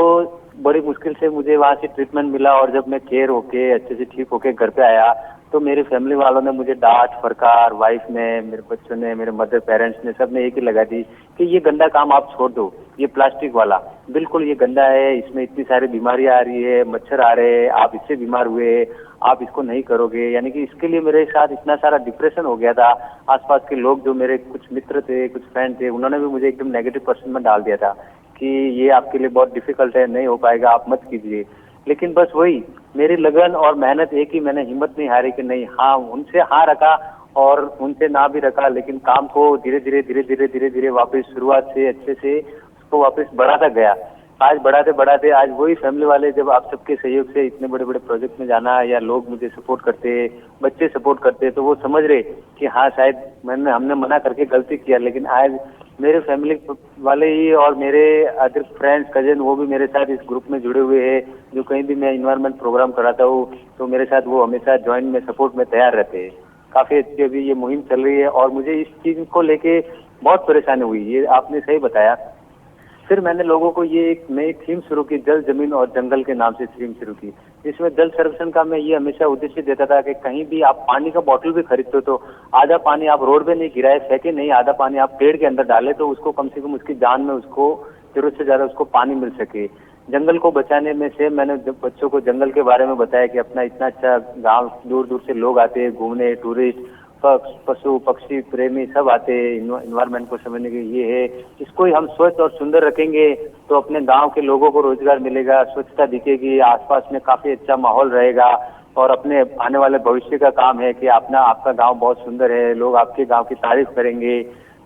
बड़ी मुश्किल से मुझे वहाँ से ट्रीटमेंट मिला, और जब मैं केयर होके अच्छे से ठीक होके घर पे आया तो मेरे फैमिली वालों ने मुझे डांट फटकार, वाइफ ने, मेरे बच्चों ने, मेरे मदर पेरेंट्स ने, सब ने एक ही लगा दी कि ये गंदा काम आप छोड़ दो, ये प्लास्टिक वाला बिल्कुल ये गंदा है, इसमें इतनी सारी बीमारियां आ रही है, मच्छर आ रहे हैं, आप इससे बीमार हुए, आप इसको नहीं करोगे। यानी कि इसके लिए मेरे साथ इतना सारा डिप्रेशन हो गया था। आसपास के लोग जो मेरे कुछ मित्र थे, कुछ फ्रेंड थे, उन्होंने भी मुझे एकदम नेगेटिव पर्सन में डाल दिया था कि ये आपके लिए बहुत डिफिकल्ट है, नहीं हो पाएगा, आप मत कीजिए। लेकिन बस वही मेरी लगन और मेहनत एक ही, मैंने हिम्मत नहीं हारी कि नहीं, हाँ उनसे हाँ रखा और उनसे ना भी रखा, लेकिन काम को धीरे धीरे वापस शुरुआत से अच्छे से उसको वापस बढ़ाता गया। आज बढ़ाते बढ़ाते आज वही फैमिली वाले, जब आप सबके सहयोग से इतने बड़े बड़े प्रोजेक्ट में जाना, या लोग मुझे सपोर्ट करते, बच्चे सपोर्ट करते, तो वो समझ रहे कि हाँ शायद हमने मना करके गलती किया। लेकिन आज मेरे फैमिली वाले ही और मेरे अदर फ्रेंड्स कजन वो भी मेरे साथ इस ग्रुप में जुड़े हुए हैं। जो कहीं भी मैं इन्वायरमेंट प्रोग्राम कराता हूँ तो मेरे साथ वो हमेशा ज्वाइन में सपोर्ट में तैयार रहते हैं। काफी अच्छी अभी ये मुहिम चल रही है और मुझे इस चीज को लेके बहुत परेशानी हुई, ये आपने सही बताया। फिर मैंने लोगों को ये एक नई थीम शुरू की, जल जमीन और जंगल के नाम से थीम शुरू की। इसमें जल संरक्षण का मैं ये हमेशा उद्देश्य देता था कि कहीं भी आप पानी का बोतल भी खरीदते हो तो आधा पानी आप रोड पे नहीं गिराए, फेंके नहीं, आधा पानी आप पेड़ के अंदर डाले तो उसको कम से कम उसकी जान में उसको जरूरत से ज्यादा उसको पानी मिल सके। जंगल को बचाने में से मैंने बच्चों को जंगल के बारे में बताया कि अपना इतना अच्छा गाँव, दूर दूर से लोग आते हैं घूमने, टूरिस्ट, पशु पक्षी प्रेमी सब आते हैं इन्वायरमेंट को समझने के। ये है, इसको ही हम स्वच्छ और सुंदर रखेंगे तो अपने गांव के लोगों को रोजगार मिलेगा, स्वच्छता दिखेगी, आसपास में काफी अच्छा माहौल रहेगा और अपने आने वाले भविष्य का काम है कि आपका गांव बहुत सुंदर है, लोग आपके गांव की तारीफ करेंगे।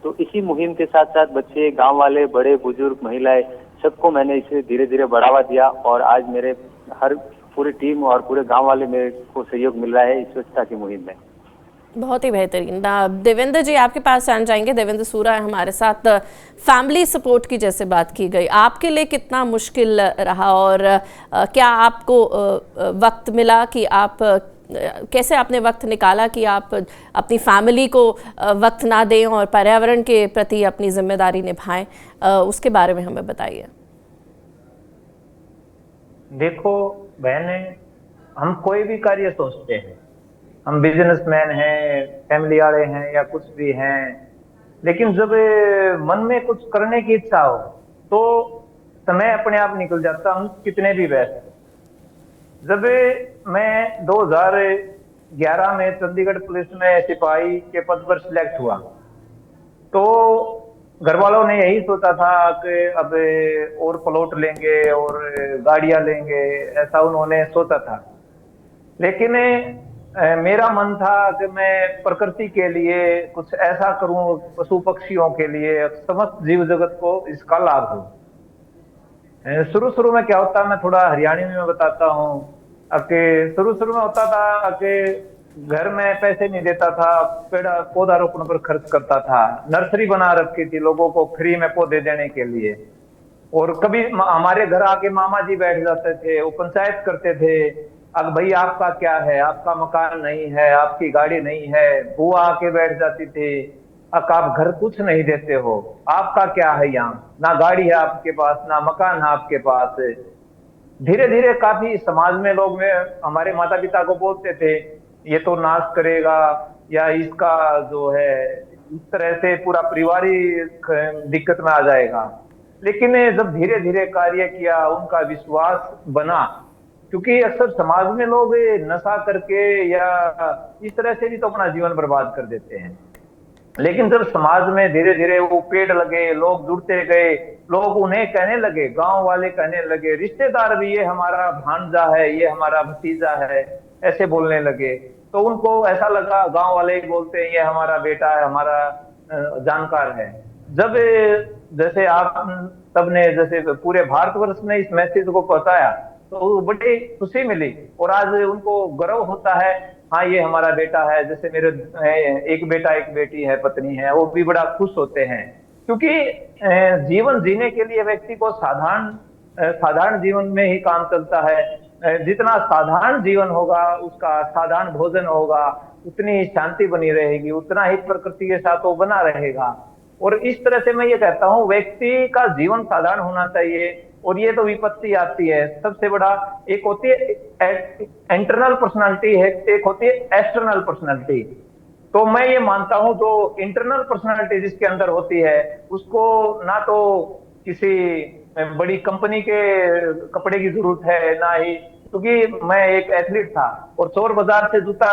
तो इसी मुहिम के साथ साथ बच्चे, गाँव वाले, बड़े बुजुर्ग, महिलाएं, सबको मैंने इसे धीरे धीरे बढ़ावा दिया और आज मेरे हर पूरी टीम और पूरे गाँव वाले मेरे को सहयोग मिल रहा है इस स्वच्छता की मुहिम में। बहुत ही बेहतरीन। देवेंद्र जी आपके पास आना चाहेंगे। देवेंद्र सूरा है हमारे साथ। फैमिली सपोर्ट की जैसे बात की गई, आपके लिए कितना मुश्किल रहा और क्या आपको वक्त मिला कि आप कैसे आपने वक्त निकाला कि आप अपनी फैमिली को वक्त ना दें और पर्यावरण के प्रति अपनी जिम्मेदारी निभाएं, उसके बारे में हमें बताइए। देखो बहने, हम कोई भी कार्य सोचते हैं, हम बिजनेसमैन हैं, फैमिली वाले हैं या कुछ भी हैं, लेकिन जब मन में कुछ करने की इच्छा हो तो समय अपने आप निकल जाता, हम कितने भी व्यस्त। जब मैं 2011 में चंडीगढ़ पुलिस में सिपाही के पद पर सिलेक्ट हुआ तो घर वालों ने यही सोचा था कि अब और प्लॉट लेंगे और गाड़ियां लेंगे, ऐसा उन्होंने सोचा था। लेकिन मेरा मन था कि मैं प्रकृति के लिए कुछ ऐसा करूं, पशु पक्षियों के लिए, समस्त जीव जगत को इसका लाभ हो। शुरू में क्या होता, मैं थोड़ा हरियाणी में बताता हूँ कि शुरू में होता था कि घर में पैसे नहीं देता था, पेड़ पौधा रोपण पर खर्च करता था, नर्सरी बना रखी थी लोगों को फ्री में पौधे देने के लिए। और कभी हमारे घर आके मामा जी बैठ जाते थे, वो पंचायत करते थे, अब भाई आपका क्या है, आपका मकान नहीं है, आपकी गाड़ी नहीं है। बुआ आके बैठ जाती थी, अब आप घर कुछ नहीं देते हो, आपका क्या है, यहाँ ना गाड़ी है आपके पास, ना मकान है आपके पास। धीरे धीरे काफी समाज में लोग हमारे माता पिता को बोलते थे ये तो नाश करेगा या इसका जो है इस तरह से पूरा परिवार ही दिक्कत में आ जाएगा। लेकिन जब धीरे धीरे कार्य किया, उनका विश्वास बना, क्योंकि अक्सर समाज में लोग नशा करके या इस तरह से भी तो अपना जीवन बर्बाद कर देते हैं। लेकिन जब समाज में धीरे धीरे वो पेड़ लगे, लोग जुड़ते गए, लोग उन्हें कहने लगे, गांव वाले कहने लगे, रिश्तेदार भी ये हमारा भांजा है, ये हमारा भतीजा है, ऐसे बोलने लगे। तो उनको ऐसा लगा, गांव वाले बोलते हैं ये हमारा बेटा है, हमारा जानकार है। जब जैसे आप सबने जैसे पूरे भारतवर्ष में इस मैसेज को पहुंचाया तो बड़ी खुशी मिली और आज उनको गर्व होता है, हाँ ये हमारा बेटा है। जैसे मेरे एक बेटा एक बेटी है, पत्नी है, वो भी बड़ा खुश होते हैं। क्योंकि जीवन जीने के लिए व्यक्ति को साधारण जीवन में ही काम चलता है। जितना साधारण जीवन होगा, उसका साधारण भोजन होगा, उतनी शांति बनी रहेगी, उतना ही प्रकृति के साथ वो बना रहेगा। और इस तरह से मैं ये कहता हूँ, व्यक्ति का जीवन साधारण होना चाहिए। और ये तो विपत्ति आती है, सबसे बड़ा एक होती है इंटरनल पर्सनालिटी है, एक होती है एक्सटर्नल पर्सनालिटी। तो मैं ये मानता हूं जो इंटरनल पर्सनालिटी जिसके अंदर होती है उसको ना तो किसी बड़ी कंपनी के कपड़े की जरूरत है, ना ही, क्योंकि मैं एक एथलीट था और चोर बाजार से जूता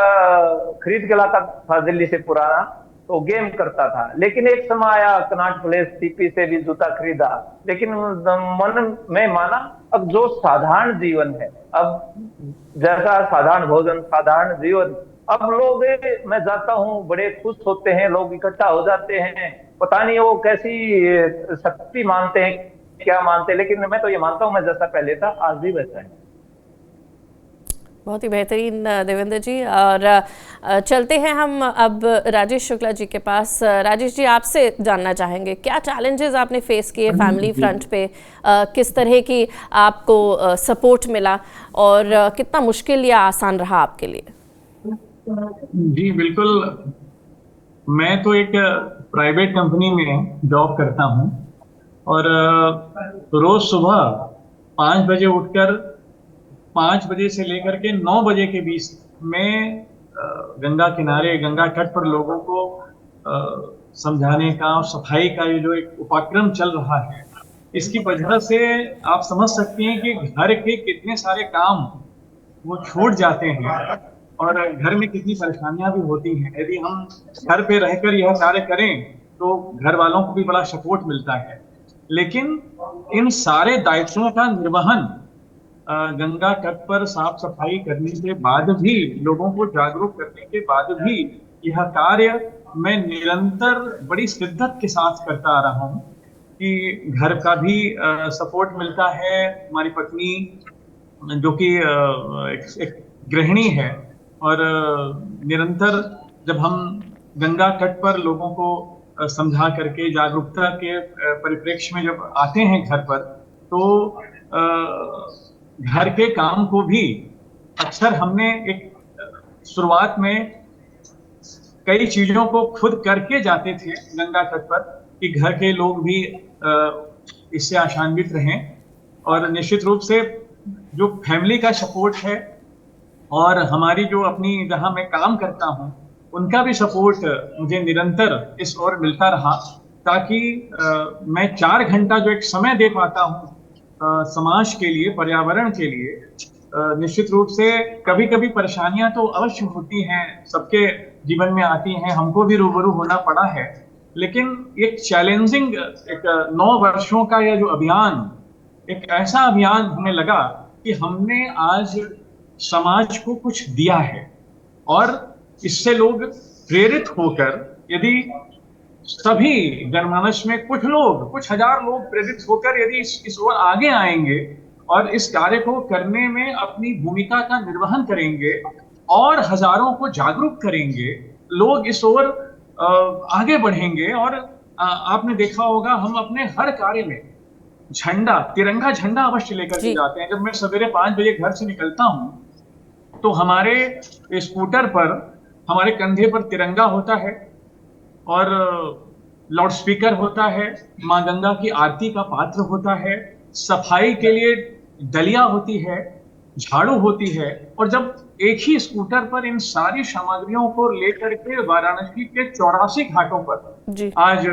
खरीद के लाता था दिल्ली से पुराना, तो गेम करता था। लेकिन एक समय आया, कनॉट प्लेस सीपी से भी जूता खरीदा, लेकिन मन में माना अब जो साधारण जीवन है, अब जैसा साधारण भोजन, साधारण जीवन, अब लोग, मैं जाता हूँ बड़े खुश होते हैं, लोग इकट्ठा हो जाते हैं, पता नहीं वो कैसी शक्ति मानते हैं, क्या मानते हैं, लेकिन मैं तो ये मानता हूँ मैं जैसा पहले था आज भी वैसा है। बहुत ही बेहतरीन देवेंद्र जी। और चलते हैं हम अब राजेश शुक्ला जी के पास। राजेश जी, आपसे जानना चाहेंगे क्या चैलेंजेस आपने फेस किए फैमिली फ्रंट पे, किस तरह की आपको सपोर्ट मिला और कितना मुश्किल या आसान रहा आपके लिए? जी बिल्कुल, मैं तो एक प्राइवेट कंपनी में जॉब करता हूँ और रोज सुबह 5 बजे उठकर 5 बजे से लेकर के 9 बजे के बीच में गंगा किनारे, गंगा तट पर लोगों को समझाने का और सफाई का ये जो एक उपक्रम चल रहा है, इसकी वजह से आप समझ सकते हैं कि घर के कितने सारे काम वो छूट जाते हैं और घर में कितनी परेशानियां भी होती हैं। यदि हम घर पे रहकर यह कार्य करें तो घर वालों को भी बड़ा सपोर्ट मिलता है, लेकिन इन सारे दायित्वों का निर्वहन गंगा तट पर साफ सफाई करने के बाद भी, लोगों को जागरूक करने के बाद भी, यह कार्य मैं निरंतर बड़ी शिद्दत के साथ करता आ रहा हूँ कि घर का भी सपोर्ट मिलता है। हमारी पत्नी जो कि एक गृहिणी है और निरंतर जब हम गंगा तट पर लोगों को समझा करके जागरूकता के परिप्रेक्ष्य में जब आते हैं घर पर, तो घर के काम को भी अक्सर हमने एक शुरुआत में कई चीजों को खुद करके जाते थे गंगा तट पर कि घर के लोग भी इससे आशान्वित रहें। और निश्चित रूप से जो फैमिली का सपोर्ट है और हमारी जो अपनी जहां मैं काम करता हूं उनका भी सपोर्ट मुझे निरंतर इस ओर मिलता रहा, ताकि मैं 4 घंटा जो एक समय दे पाता हूं समाज के लिए, पर्यावरण के लिए। निश्चित रूप से कभी कभी परेशानियां तो अवश्य होती हैं, सबके जीवन में आती हैं, हमको भी रूबरू होना पड़ा है, लेकिन एक चैलेंजिंग, एक 9 वर्षों का यह जो अभियान, एक ऐसा अभियान हमें लगा कि हमने आज समाज को कुछ दिया है और इससे लोग प्रेरित होकर, यदि सभी जनमानस में कुछ लोग, कुछ हजार लोग प्रेरित होकर यदि इस ओर आगे आएंगे और इस कार्य को करने में अपनी भूमिका का निर्वहन करेंगे और हजारों को जागरूक करेंगे, लोग इस ओर आगे बढ़ेंगे। और आपने देखा होगा हम अपने हर कार्य में झंडा, तिरंगा झंडा अवश्य लेकर के जाते हैं। जब मैं सवेरे 5 बजे घर से निकलता हूं तो हमारे स्कूटर पर, हमारे कंधे पर तिरंगा होता है और लाउड स्पीकर होता है, माँ गंगा की आरती का पात्र होता है, सफाई के लिए डलिया होती है, झाड़ू होती है। और जब एक ही स्कूटर पर इन सारी सामग्रियों को लेकर के वाराणसी के 84 घाटों पर, आज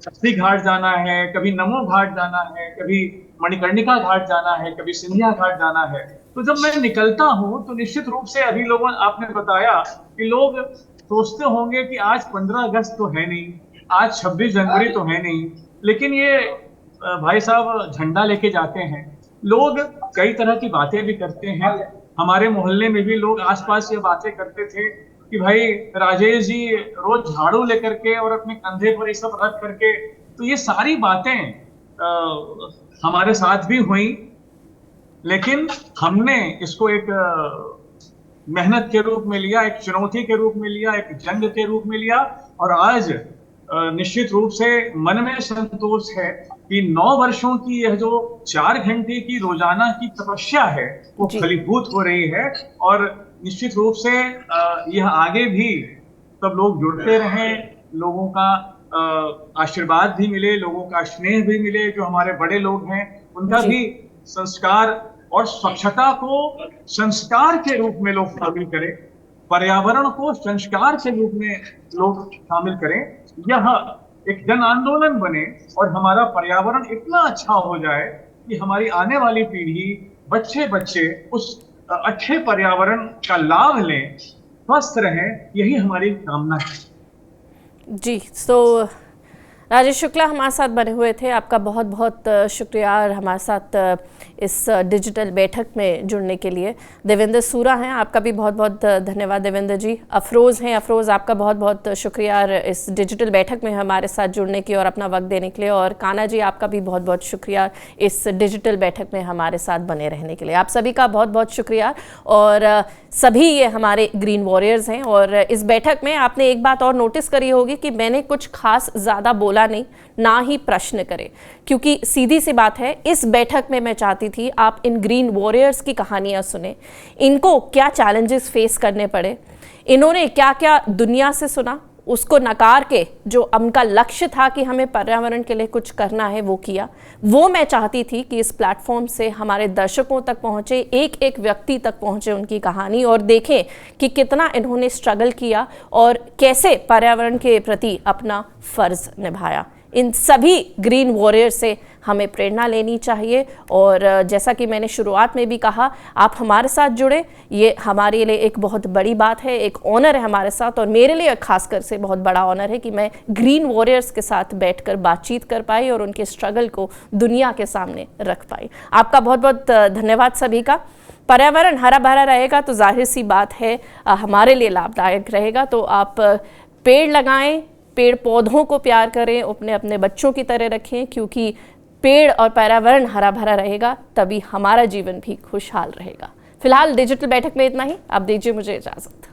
शक्ति घाट जाना है, कभी नमो घाट जाना है, कभी मणिकर्णिका घाट जाना है, कभी सिंधिया घाट जाना है, तो जब मैं निकलता हूं तो निश्चित रूप से अभी लोगों, आपने बताया कि लोग सोचते होंगे कि आज 15 अगस्त तो है नहीं, आज 26 जनवरी तो है नहीं, लेकिन ये भाई साहब झंडा लेके जाते हैं। लोग कई तरह की बातें भी करते हैं, हमारे मोहल्ले में भी लोग आसपास ये बातें करते थे कि भाई राजेश जी रोज झाड़ू लेकर के और अपने कंधे पर ये सब रख करके, तो ये सारी बातें हमारे साथ भी हुई, लेकिन हमने इसको एक मेहनत के रूप में लिया, एक चुनौती के रूप में लिया, एक जंग के रूप में लिया। और आज निश्चित रूप से मन में संतोष है कि 9 वर्षों की यह जो 4 घंटे की रोजाना की तपस्या है वो फलीभूत हो रही है। और निश्चित रूप से यह आगे भी सब लोग जुड़ते रहें, लोगों का आशीर्वाद भी मिले, लोगों का स्नेह भी मिले, जो हमारे बड़े लोग हैं उनका भी संस्कार और स्वच्छता को संस्कार के रूप में लोग शामिल करें, पर्यावरण को संस्कार के रूप में लोग शामिल करें, यह एक जन आंदोलन बने और हमारा पर्यावरण इतना अच्छा हो जाए कि हमारी आने वाली पीढ़ी, बच्चे बच्चे उस अच्छे पर्यावरण का लाभ लें, स्वस्थ रहें, यही हमारी कामना है। जी, तो राजेश शुक्ला हमारे साथ बने हुए थे, आपका बहुत बहुत शुक्रिया और हमारे साथ इस डिजिटल बैठक में जुड़ने के लिए। देवेंद्र सूरा हैं, आपका भी बहुत बहुत धन्यवाद देवेंद्र जी। अफरोज़ हैं, अफरोज़ आपका बहुत बहुत शुक्रिया और इस डिजिटल बैठक में हमारे साथ जुड़ने की और अपना वक्त देने के लिए। और कान्हा जी आपका भी बहुत बहुत शुक्रिया इस डिजिटल बैठक में हमारे साथ बने रहने के लिए। आप सभी का बहुत बहुत शुक्रिया। और सभी ये हमारे ग्रीन वॉरियर्स हैं। और इस बैठक में आपने एक बात और नोटिस करी होगी कि मैंने कुछ खास ज़्यादा बोला नहीं, ना ही प्रश्न करे, क्योंकि सीधी सी बात है, इस बैठक में मैं चाहती थी आप इन ग्रीन वॉरियर्स की कहानियां सुने, इनको क्या चैलेंजेस फेस करने पड़े, इन्होंने क्या क्या दुनिया से सुना, उसको नकार के जो उनका लक्ष्य था कि हमें पर्यावरण के लिए कुछ करना है वो किया। वो मैं चाहती थी कि इस प्लेटफॉर्म से हमारे दर्शकों तक पहुंचे, एक एक व्यक्ति तक पहुंचे उनकी कहानी, और देखें कि कितना इन्होंने स्ट्रगल किया और कैसे पर्यावरण के प्रति अपना फर्ज निभाया। इन सभी ग्रीन वॉरियर से हमें प्रेरणा लेनी चाहिए। और जैसा कि मैंने शुरुआत में भी कहा, आप हमारे साथ जुड़े, ये हमारे लिए एक बहुत बड़ी बात है, एक ऑनर है हमारे साथ। और मेरे लिए खासकर से बहुत बड़ा ऑनर है कि मैं ग्रीन वॉरियर्स के साथ बैठकर बातचीत कर पाई और उनके स्ट्रगल को दुनिया के सामने रख पाई। आपका बहुत बहुत धन्यवाद सभी का। पर्यावरण हरा भरा रहेगा तो जाहिर सी बात है हमारे लिए लाभदायक रहेगा। तो आप पेड़ लगाएं, पेड़ पौधों को प्यार करें, अपने अपने बच्चों की तरह रखें, क्योंकि पेड़ और पर्यावरण हरा भरा रहेगा तभी हमारा जीवन भी खुशहाल रहेगा। फिलहाल डिजिटल बैठक में इतना ही, आप दीजिए मुझे इजाज़त।